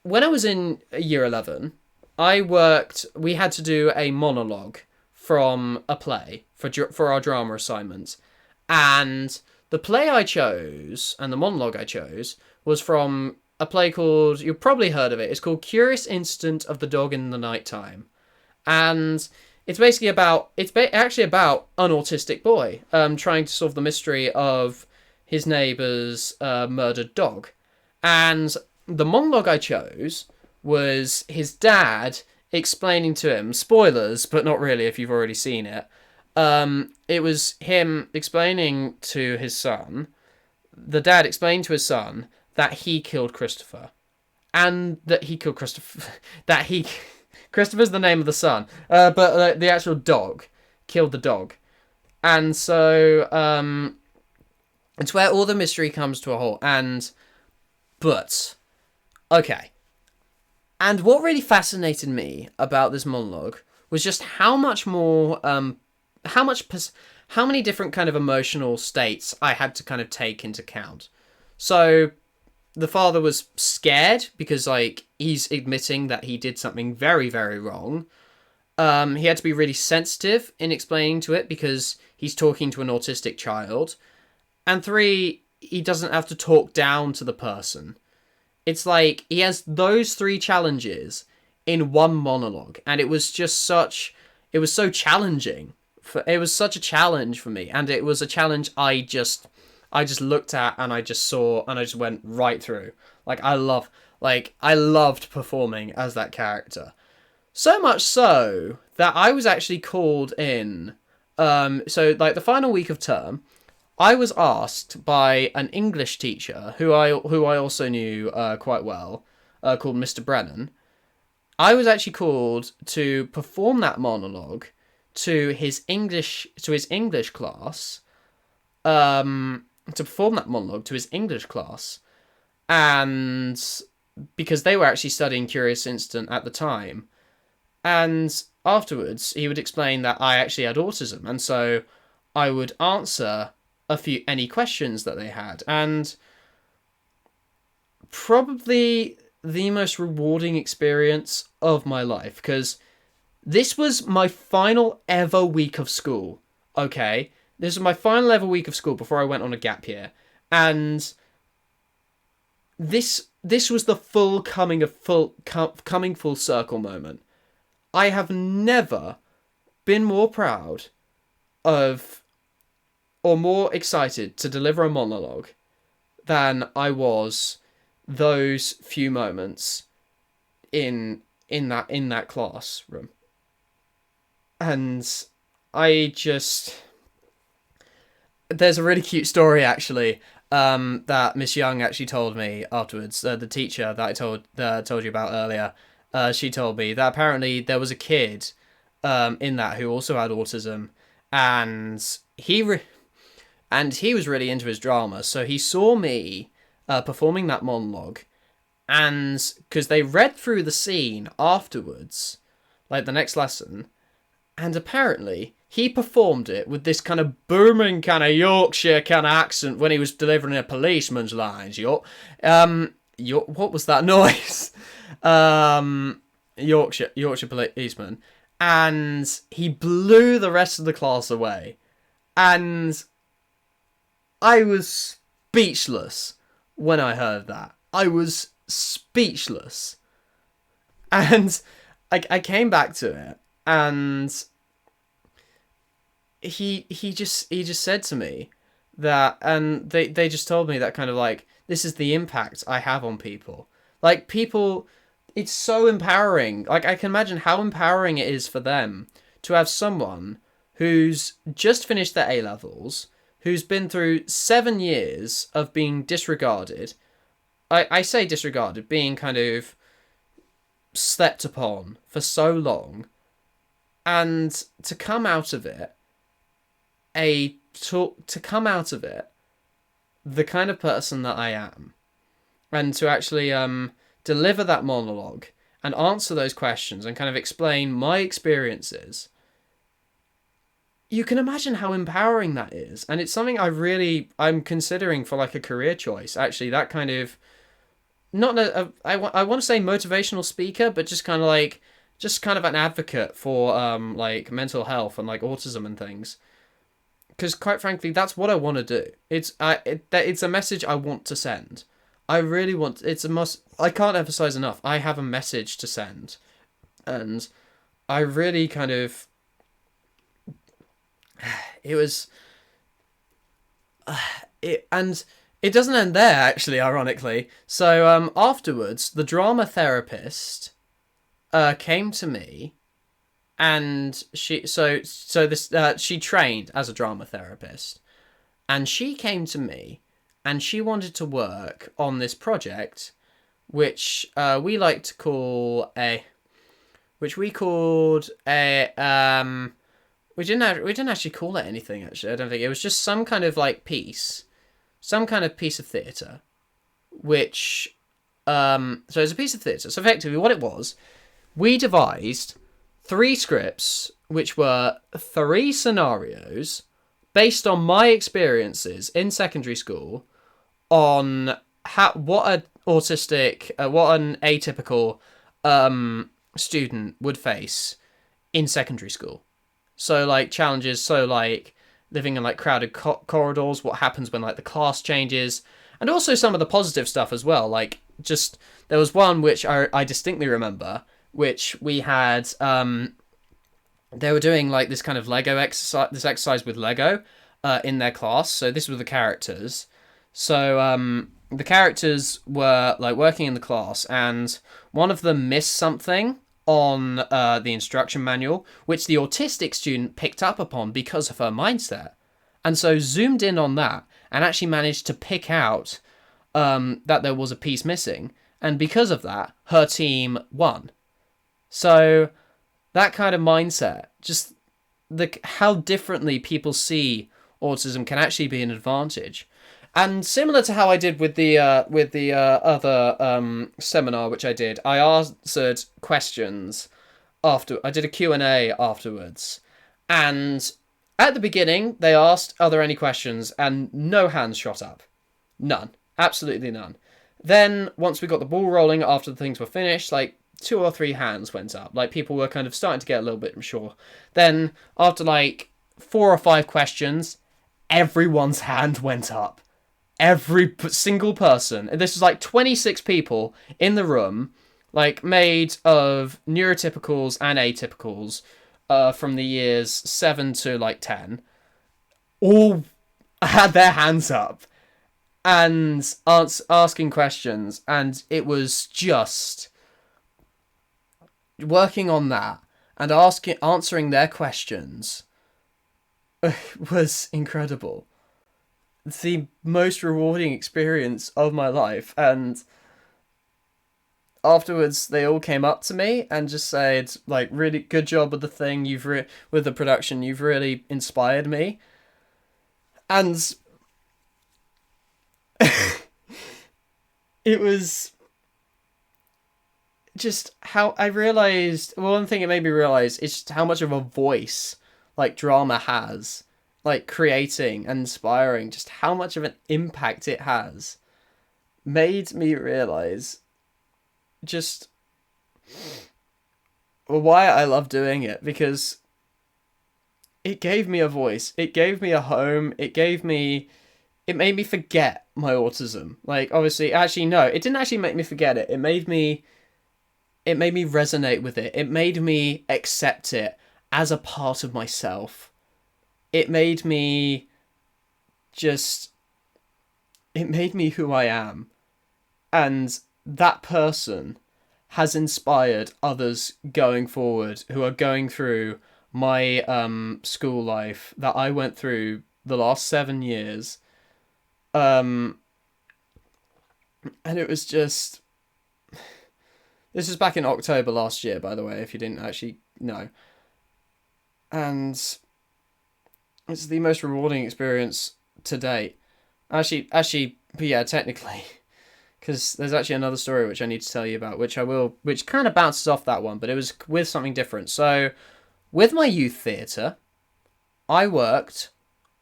when I was in year 11, we had to do a monologue from a play for our drama assignment, and the play I chose and the monologue I chose was from a play called, you've probably heard of it, it's called Curious Incident of the Dog in the Nighttime. And it's basically actually about an autistic boy trying to solve the mystery of his neighbour's murdered dog. And the monologue I chose was his dad explaining to him, spoilers, but not really if you've already seen it. It was him explaining to his son, the dad explained to his son that he killed Christopher. And that he killed Christopher, Christopher's the name of the son, but the actual dog killed the dog. And so, it's where all the mystery comes to a halt. But, okay. And what really fascinated me about this monologue was just how much more, how many different kind of emotional states I had to kind of take into account. So, the father was scared because, like, he's admitting that he did something very, very wrong. He had to be really sensitive in explaining to it because he's talking to an autistic child. And 3, he doesn't have to talk down to the person. It's like he has those 3 challenges in one monologue, and it was so challenging. It was such a challenge for me, and it was a challenge I just looked at and I just saw and I just went right through. I loved performing as that character. So much so that I was actually called in. So the final week of term, I was asked by an English teacher who I also knew quite well, called Mr. Brennan. I was actually called to perform that monologue to his English class. To perform that monologue to his English class, and because they were actually studying Curious Incident at the time. And afterwards, he would explain that I actually had autism, and so I would answer any questions that they had. And probably the most rewarding experience of my life, because this was my final ever week of school. Okay, this was my final ever week of school before I went on a gap year, and this was the coming full circle moment. I have never been more proud of or more excited to deliver a monologue than I was those few moments in that classroom. And I just there's a really cute story actually that Miss Young actually told me afterwards. The teacher that I told you about earlier, she told me that apparently there was a kid in that who also had autism, and he was really into his drama. So he saw me performing that monologue, and because they read through the scene afterwards, like the next lesson, and apparently he performed it with this kind of booming kind of Yorkshire kind of accent when he was delivering a policeman's lines. What was that noise? Yorkshire policeman, and he blew the rest of the class away, and I was speechless when I heard that. I was speechless, and I came back to it, and he just said to me that, and they just told me that kind of like, this is the impact I have on people. Like, people, it's so empowering. Like, I can imagine how empowering it is for them to have someone who's just finished their A-levels, who's been through 7 years of being disregarded. I say disregarded, being kind of slept upon for so long, and to come out of it to come out of it the kind of person that I am, and to actually deliver that monologue and answer those questions and kind of explain my experiences. You can imagine how empowering that is, and it's something I'm considering for like a career choice. Actually, that kind of not I want to say motivational speaker, but just kind of an advocate for like mental health and like autism and things. Because quite frankly, that's what I want to do. It's a message I want to send. I really want. It's a must. I can't emphasize enough. I have a message to send, and I really kind of. It was. And it doesn't end there, actually, ironically. So afterwards, the drama therapist came to me, and she trained as a drama therapist, and she came to me, and she wanted to work on this project, which we like to call we didn't actually call it anything, actually. I don't think it was just some kind of like piece of theatre, which so it's a piece of theatre. So effectively, what it was, we devised 3 scripts, which were 3 scenarios based on my experiences in secondary school on what an atypical student would face in secondary school. So like challenges, so like living in like crowded corridors, what happens when like the class changes, and also some of the positive stuff as well. Like, just there was one which I distinctly remember, which we had they were doing like this kind of Lego exercise with Lego in their class. So this were the characters. So the characters were like working in the class, and one of them missed something on the instruction manual, which the autistic student picked up upon because of her mindset, and so zoomed in on that and actually managed to pick out that there was a piece missing, and because of that, her team won. So that kind of mindset, just how differently people see autism, can actually be an advantage. And similar to how I did with the other seminar which I did, I answered questions after. I did a Q&A afterwards, and at the beginning they asked, "Are there any questions?" and no hands shot up, none, absolutely none. Then once we got the ball rolling after the things were finished, like 2 or 3 hands went up. Like people were kind of starting to get a little bit mature. Then after like 4 or 5 questions, everyone's hand went up. Every single person. And this was like 26 people in the room, like made of neurotypicals and atypicals, from the years 7 to like 10, all had their hands up and asking questions, and it was just working on that and answering their questions was incredible. It's the most rewarding experience of my life, and afterwards they all came up to me and just said, like, really good job with the thing, with the production, you've really inspired me. And it was just how I realized, well, one thing it made me realize is just how much of a voice like drama has, like creating and inspiring, just how much of an impact it has, made me realize just why I love doing it, because it gave me a voice, it gave me a home, it made me forget my autism. Like, obviously, actually, no, it didn't actually make me forget it. It made me resonate with it. It made me accept it as a part of myself. It made me it made me who I am. And that person has inspired others going forward who are going through my school life that I went through the last 7 years. And it was just... This was back in October last year, by the way, if you didn't actually know. And it's the most rewarding experience to date. Actually, but yeah, technically. Because there's actually another story which I need to tell you about, which kind of bounces off that one, but it was with something different. So, with my youth theatre, I worked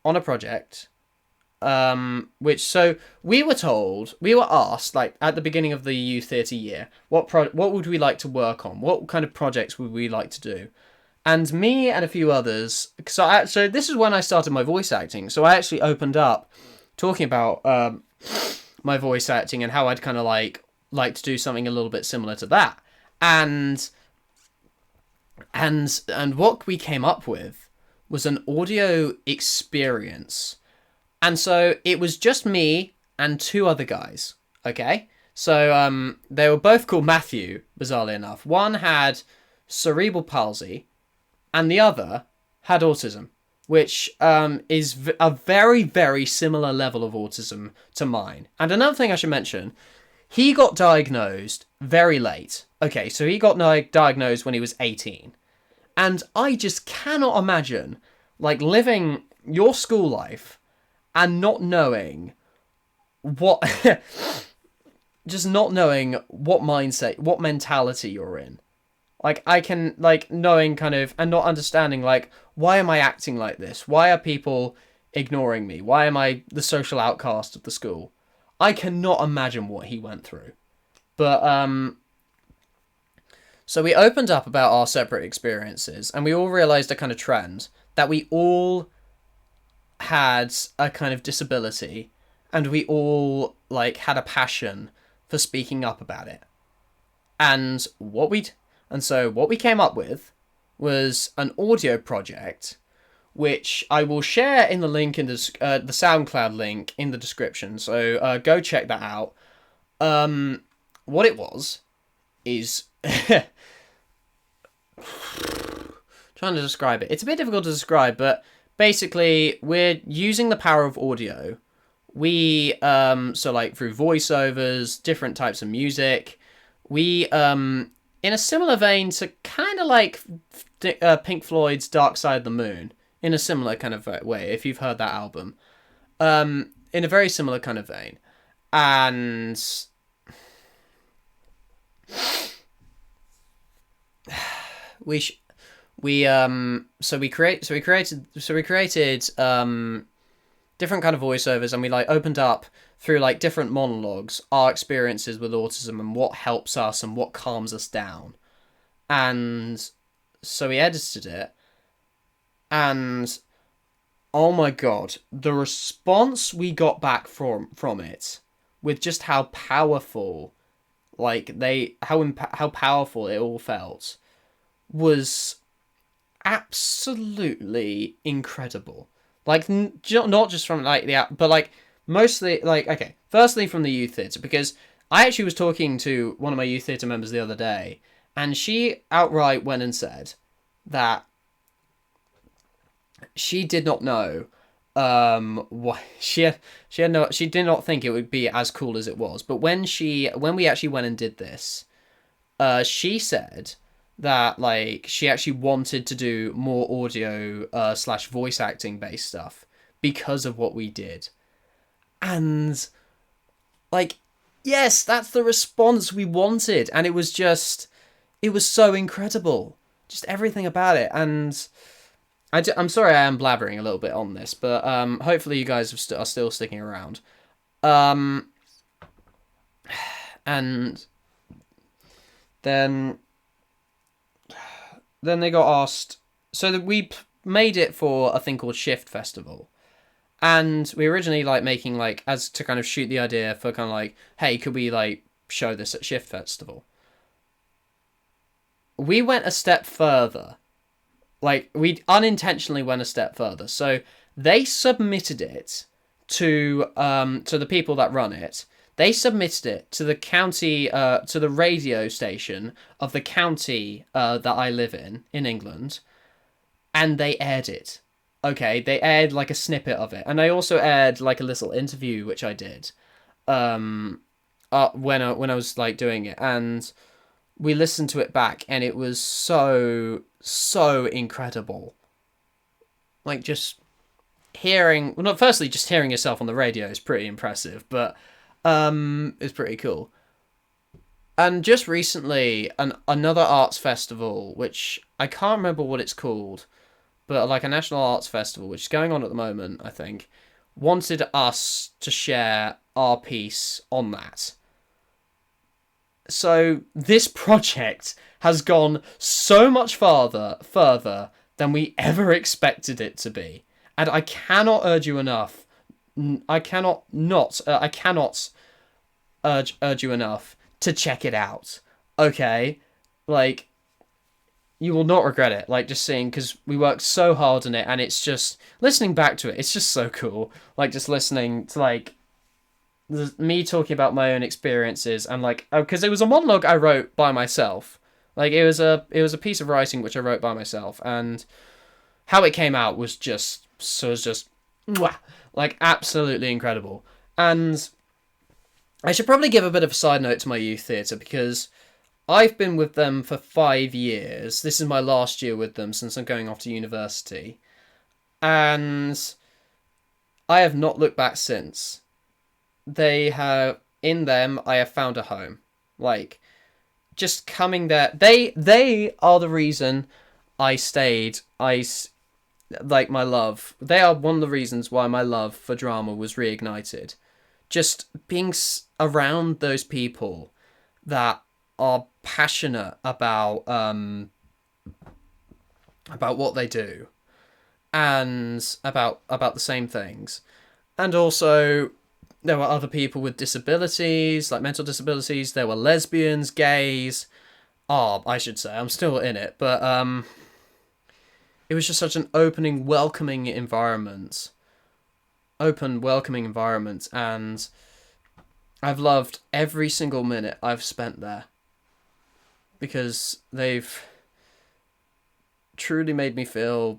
on a project, so we were asked, like, at the beginning of the youth theatre year, what would we like to work on? What kind of projects would we like to do? And me and a few others, so this is when I started my voice acting, so I actually opened up talking about my voice acting and how I'd kind of like to do something a little bit similar to that. And what we came up with was an audio experience. And so it was just me and 2 other guys, okay? So they were both called Matthew, bizarrely enough. One had cerebral palsy, and the other had autism, which is a very, very similar level of autism to mine. And another thing I should mention, he got diagnosed very late. Okay, so he got diagnosed when he was 18. And I just cannot imagine, like, living your school life and not knowing what... just not knowing what mindset, what mentality you're in. Like, I can, like, knowing kind of, and not understanding, like, why am I acting like this? Why are people ignoring me? Why am I the social outcast of the school? I cannot imagine what he went through. But, so we opened up about our separate experiences, and we all realized a kind of trend that we all had a kind of disability, and we all, like, had a passion for speaking up about it. And so what we came up with was an audio project, which I will share in the link in the SoundCloud link in the description. So go check that out. What it was is trying to describe it. It's a bit difficult to describe, but basically we're using the power of audio. We so like through voiceovers, different types of music. We in a similar vein to kind of like Pink Floyd's Dark Side of the Moon, in a similar kind of way, if you've heard that album. In a very similar kind of vein. And we created different kind of voiceovers, and we like opened up through like different monologues our experiences with autism and what helps us and what calms us down. And so we edited it, and oh my god, the response we got back from it, with just how powerful, like how powerful it all felt, was absolutely incredible. Like not just from like the app, but like mostly like okay. Firstly, from the youth theatre, because I actually was talking to one of my youth theatre members the other day, and she outright went and said that she did not know what she did not think it would be as cool as it was. But when we actually went and did this, she said that like she actually wanted to do more audio slash voice acting based stuff because of what we did. And like, yes, that's the response we wanted, and it was so incredible, just everything about it. And I'm sorry I am blabbering a little bit on this, but hopefully you guys are still sticking around. And then they got asked, so that we made it for a thing called Shift Festival. And we originally like making like as to kind of shoot the idea for kind of like, hey, could we like show this at Shift Festival? We went a step further. Like we unintentionally went a step further. So they submitted it to the people that run it. They submitted it to the county, to the radio station of the county that I live in England, and they aired it. Okay, they aired like a snippet of it, and they also aired like a little interview which I did, when I was like doing it, and we listened to it back, and it was so incredible. Like just hearing, well, not firstly just hearing yourself on the radio is pretty impressive, but it's pretty cool. And just recently, another arts festival, which I can't remember what it's called, but like a national arts festival, which is going on at the moment, I think, wanted us to share our piece on that. So this project has gone so much further than we ever expected it to be. And I cannot urge you enough. I cannot urge you enough to check it out. Okay? Like, you will not regret it, like, just seeing, because we worked so hard on it, and it's just, listening back to it, it's just so cool, like, just listening to, like, me talking about my own experiences, and, like, because it was a monologue I wrote by myself, like, it was a piece of writing which I wrote by myself, and how it came out was just, mwah, like, absolutely incredible. And I should probably give a bit of a side note to my youth theatre, because I've been with them for 5 years. This is my last year with them since I'm going off to university. And I have not looked back since. In them, I have found a home. Like, just coming there. They are the reason I stayed. Like, my love. They are one of the reasons why my love for drama was reignited. Just being around those people that are passionate about what they do, and about the same things. And also there were other people with disabilities, like mental disabilities. There were lesbians, gays. I should say, I'm still in it, but it was just such an welcoming environment, and I've loved every single minute I've spent there, because they've truly made me feel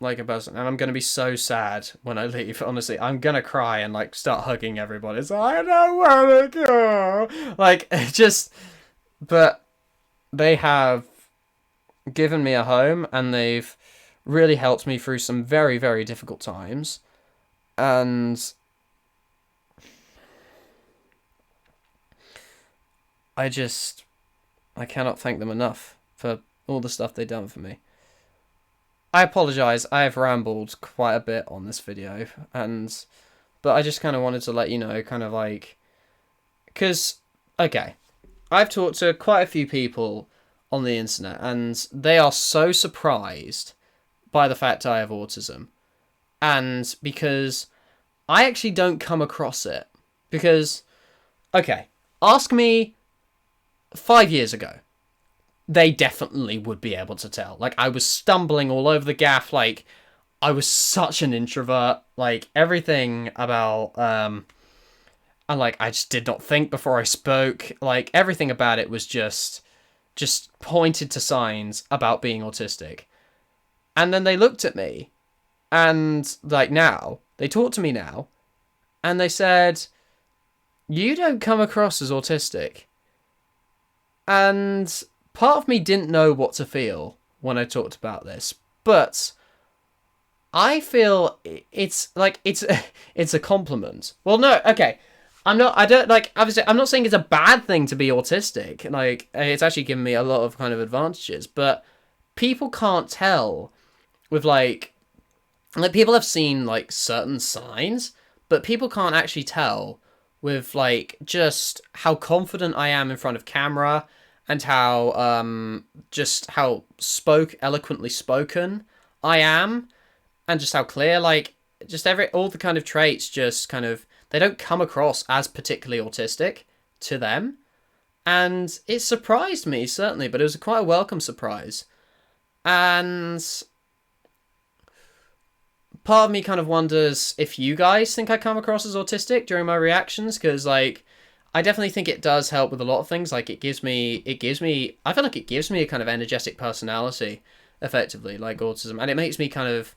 like a person. And I'm going to be so sad when I leave, honestly. I'm going to cry and, like, start hugging everybody. It's like, I don't want to go. Like, but they have given me a home, and they've really helped me through some very, very difficult times. And I cannot thank them enough for all the stuff they've done for me. I apologize. I have rambled quite a bit on this video, but I just kind of wanted to let you know, kind of like, because okay, I've talked to quite a few people on the internet, and they are so surprised by the fact I have autism, and because I actually don't come across it, because okay, ask me 5 years ago. They definitely would be able to tell. Like, I was stumbling all over the gaff. Like, I was such an introvert. Like, everything about, and like, I just did not think before I spoke. Like, everything about it was just pointed to signs about being autistic. And then they looked at me, and like now, they talk to me now, and they said, "You don't come across as autistic." And part of me didn't know what to feel when I talked about this, but I feel it's like it's a compliment. Well, no, okay. I'm not. I don't like. Obviously, I'm not saying it's a bad thing to be autistic. Like, it's actually given me a lot of kind of advantages. But people can't tell with like people have seen like certain signs, but people can't actually tell with like just how confident I am in front of camera, and how just how eloquently spoken I am, and just how clear, like, just all the kind of traits just kind of, they don't come across as particularly autistic to them. And it surprised me, certainly, but it was quite a welcome surprise. And part of me kind of wonders if you guys think I come across as autistic during my reactions, because like, I definitely think it does help with a lot of things. Like, I feel like it gives me a kind of energetic personality, effectively, like autism, and it makes me kind of,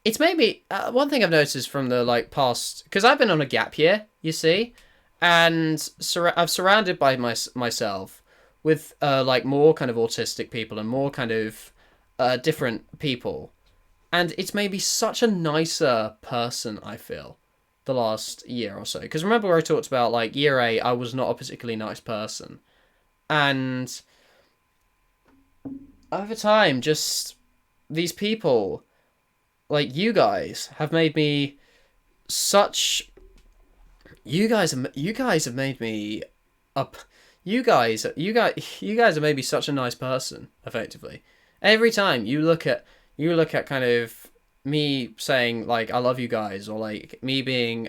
it's made me, one thing I've noticed from the like past, because I've been on a gap year, you see, and I've surrounded by myself with like more kind of autistic people and more kind of different people, and it's made me such a nicer person, I feel, the last year or so. Because remember where I talked about, like, year 8, I was not a particularly nice person. And over time, just these people, like you guys, have made me such... You guys have made me up... You guys have made me such a nice person, effectively. Every time you look at kind of me saying like I love you guys, or like me being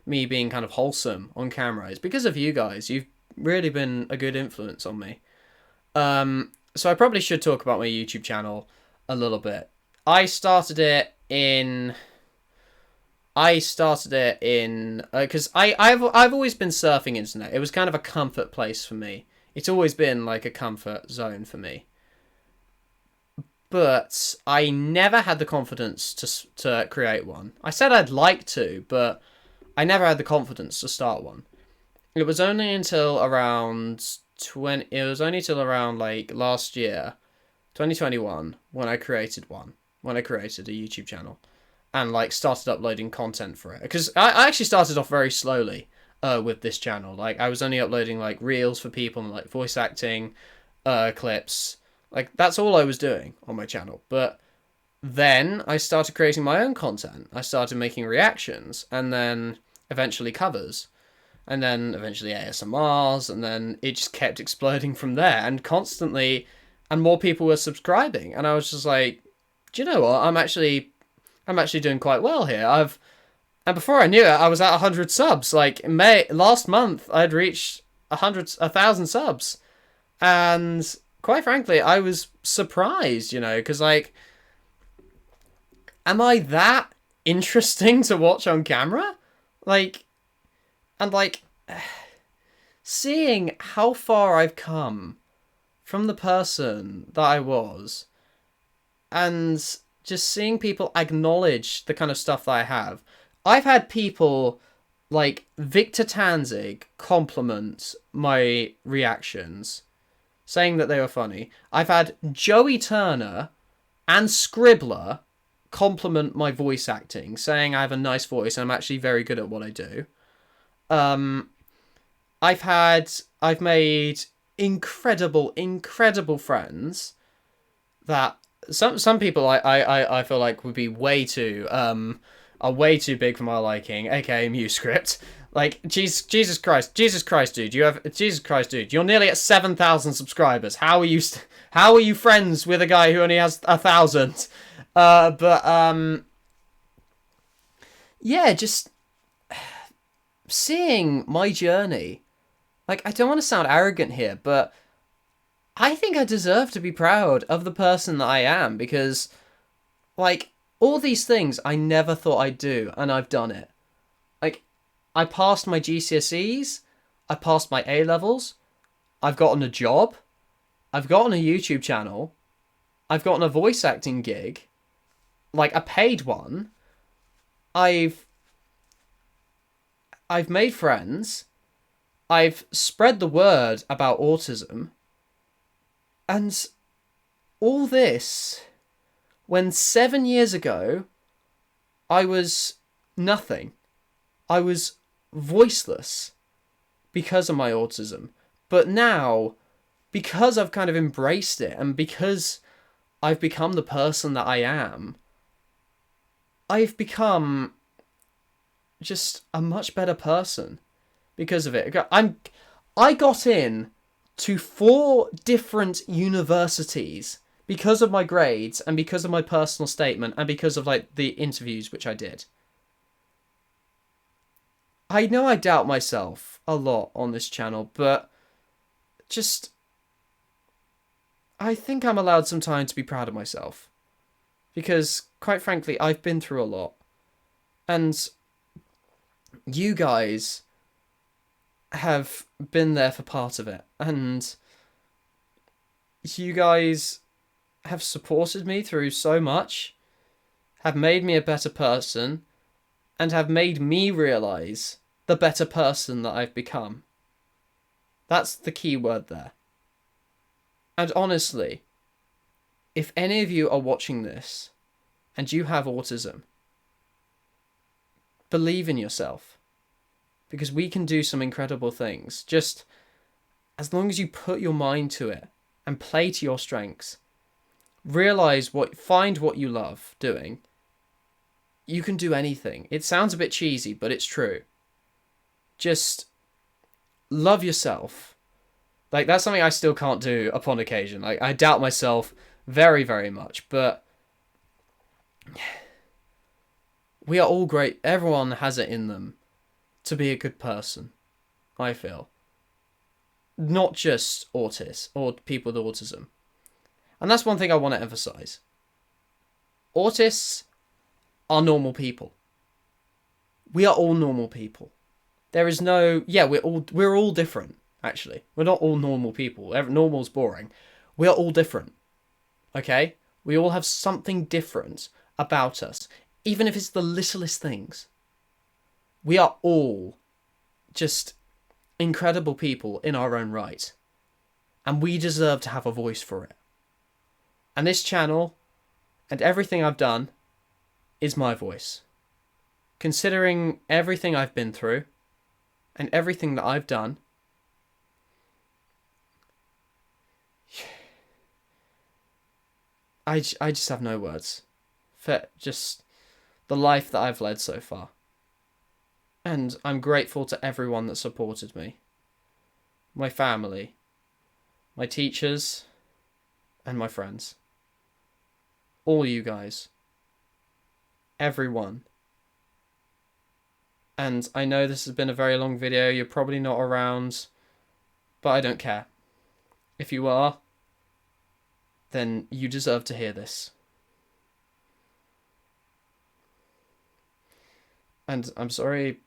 me being kind of wholesome on camera, it's because of you guys. You've really been a good influence on me. So I probably should talk about my YouTube channel a little bit. I started it in because I've always been surfing internet. It was kind of a comfort place for me. It's always been like a comfort zone for me. But I never had the confidence to create one. I said I'd like to, but I never had the confidence to start one. It was only until around like last year, 2021, when I created one. When I created a YouTube channel and like started uploading content for it. Because I actually started off very slowly with this channel. Like, I was only uploading like reels for people and like voice acting clips. Like, that's all I was doing on my channel. But then I started creating my own content. I started making reactions, and then eventually covers, and then eventually ASMRs, and then it just kept exploding from there, and constantly, and more people were subscribing, and I was just like, do you know what? I'm actually doing quite well here. And before I knew it, I was at 100 subs. Like, last month, I'd reached 1,000 subs, and quite frankly, I was surprised, because, like, am I that interesting to watch on camera? Like, and, like, seeing how far I've come from the person that I was, and just seeing people acknowledge the kind of stuff that I have. I've had people like Victor Tanzig compliment my reactions, saying that they were funny. I've had Joey Turner and Scribbler compliment my voice acting, saying I have a nice voice and I'm actually very good at what I do. I've made incredible friends that some people I feel like would be way too are way too big for my liking, aka MuseScript. Like, Jesus Christ, dude, you're nearly at 7,000 subscribers. How are you friends with a guy who only has 1,000? Yeah, just seeing my journey. Like, I don't want to sound arrogant here, but I think I deserve to be proud of the person that I am, because, like, all these things I never thought I'd do, and I've done it. Like, I passed my GCSEs, I passed my A-levels, I've gotten a job, I've gotten a YouTube channel, I've gotten a voice acting gig, like a paid one, I've made friends, I've spread the word about autism, and all this when 7 years ago I was nothing. I was voiceless because of my autism. But now, because I've kind of embraced it, and because I've become the person that I am, I've become just a much better person because of it. I got in to 4 different universities because of my grades, and because of my personal statement, and because of, like, the interviews which I did. I know I doubt myself a lot on this channel, but just, I think I'm allowed some time to be proud of myself. Because, quite frankly, I've been through a lot. And you guys have been there for part of it. And you guys have supported me through so much, have made me a better person, and have made me realise the better person that I've become. That's the key word there. And honestly, if any of you are watching this and you have autism, believe in yourself, because we can do some incredible things. Just as long as you put your mind to it and play to your strengths, find what you love doing, you can do anything. It sounds a bit cheesy, but it's true. Just love yourself. Like, that's something I still can't do upon occasion. Like, I doubt myself very, very much, but we are all great. Everyone has it in them to be a good person, I feel. Not just autists or people with autism. And that's one thing I want to emphasize. Autists are normal people. We are all normal people. There is no... Yeah, we're all different, actually. We're not all normal people. Normal's boring. We are all different. Okay? We all have something different about us. Even if it's the littlest things. We are all just incredible people in our own right. And we deserve to have a voice for it. And this channel, and everything I've done, is my voice. Considering everything I've been through, and everything that I've done, I just have no words for just the life that I've led so far. And I'm grateful to everyone that supported me. My family, my teachers, and my friends. All you guys. Everyone. And I know this has been a very long video, you're probably not around, but I don't care. If you are, then you deserve to hear this. And I'm sorry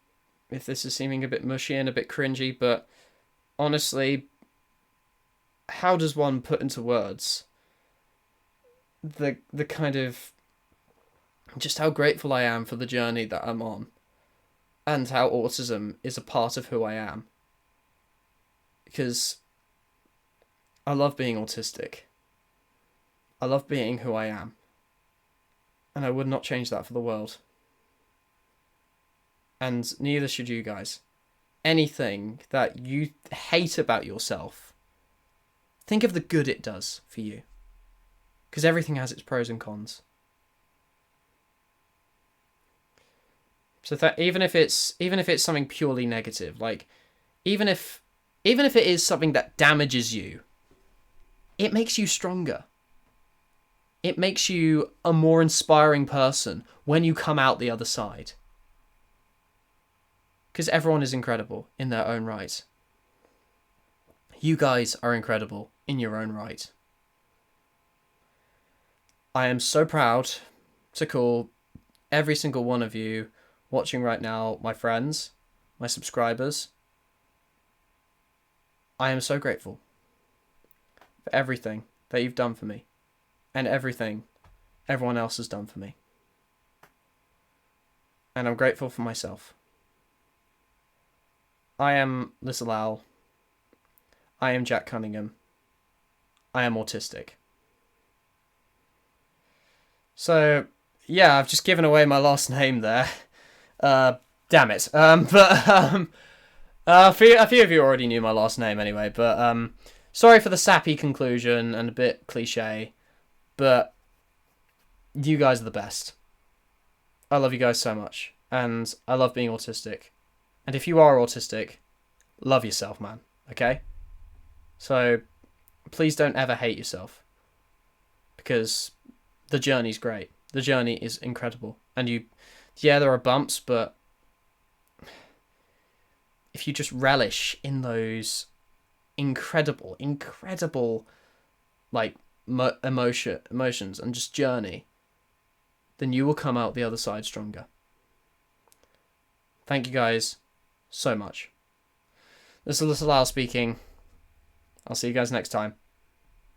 if this is seeming a bit mushy and a bit cringy, but honestly, how does one put into words the kind of just how grateful I am for the journey that I'm on, and how autism is a part of who I am? Because I love being autistic. I love being who I am. And I would not change that for the world. And neither should you guys. Anything that you hate about yourself, think of the good it does for you. Because everything has its pros and cons. So that even if it's something purely negative, like even if it is something that damages you, it makes you stronger. It makes you a more inspiring person when you come out the other side. Because everyone is incredible in their own right. You guys are incredible in your own right. I am so proud to call every single one of you watching right now my friends, my subscribers. I am so grateful for everything that you've done for me and everything everyone else has done for me. And I'm grateful for myself. I am Little Owl. I am Jack Cunningham. I am autistic. So, yeah, I've just given away my last name there. Damn it. A few of you already knew my last name anyway, but sorry for the sappy conclusion and a bit cliche, but you guys are the best. I love you guys so much, and I love being autistic. And if you are autistic, love yourself, man, okay? So, please don't ever hate yourself, because the journey's great. The journey is incredible. And there are bumps, but if you just relish in those incredible, like, emotions and just journey, then you will come out the other side stronger. Thank you guys so much. This is Little Owl speaking. I'll see you guys next time.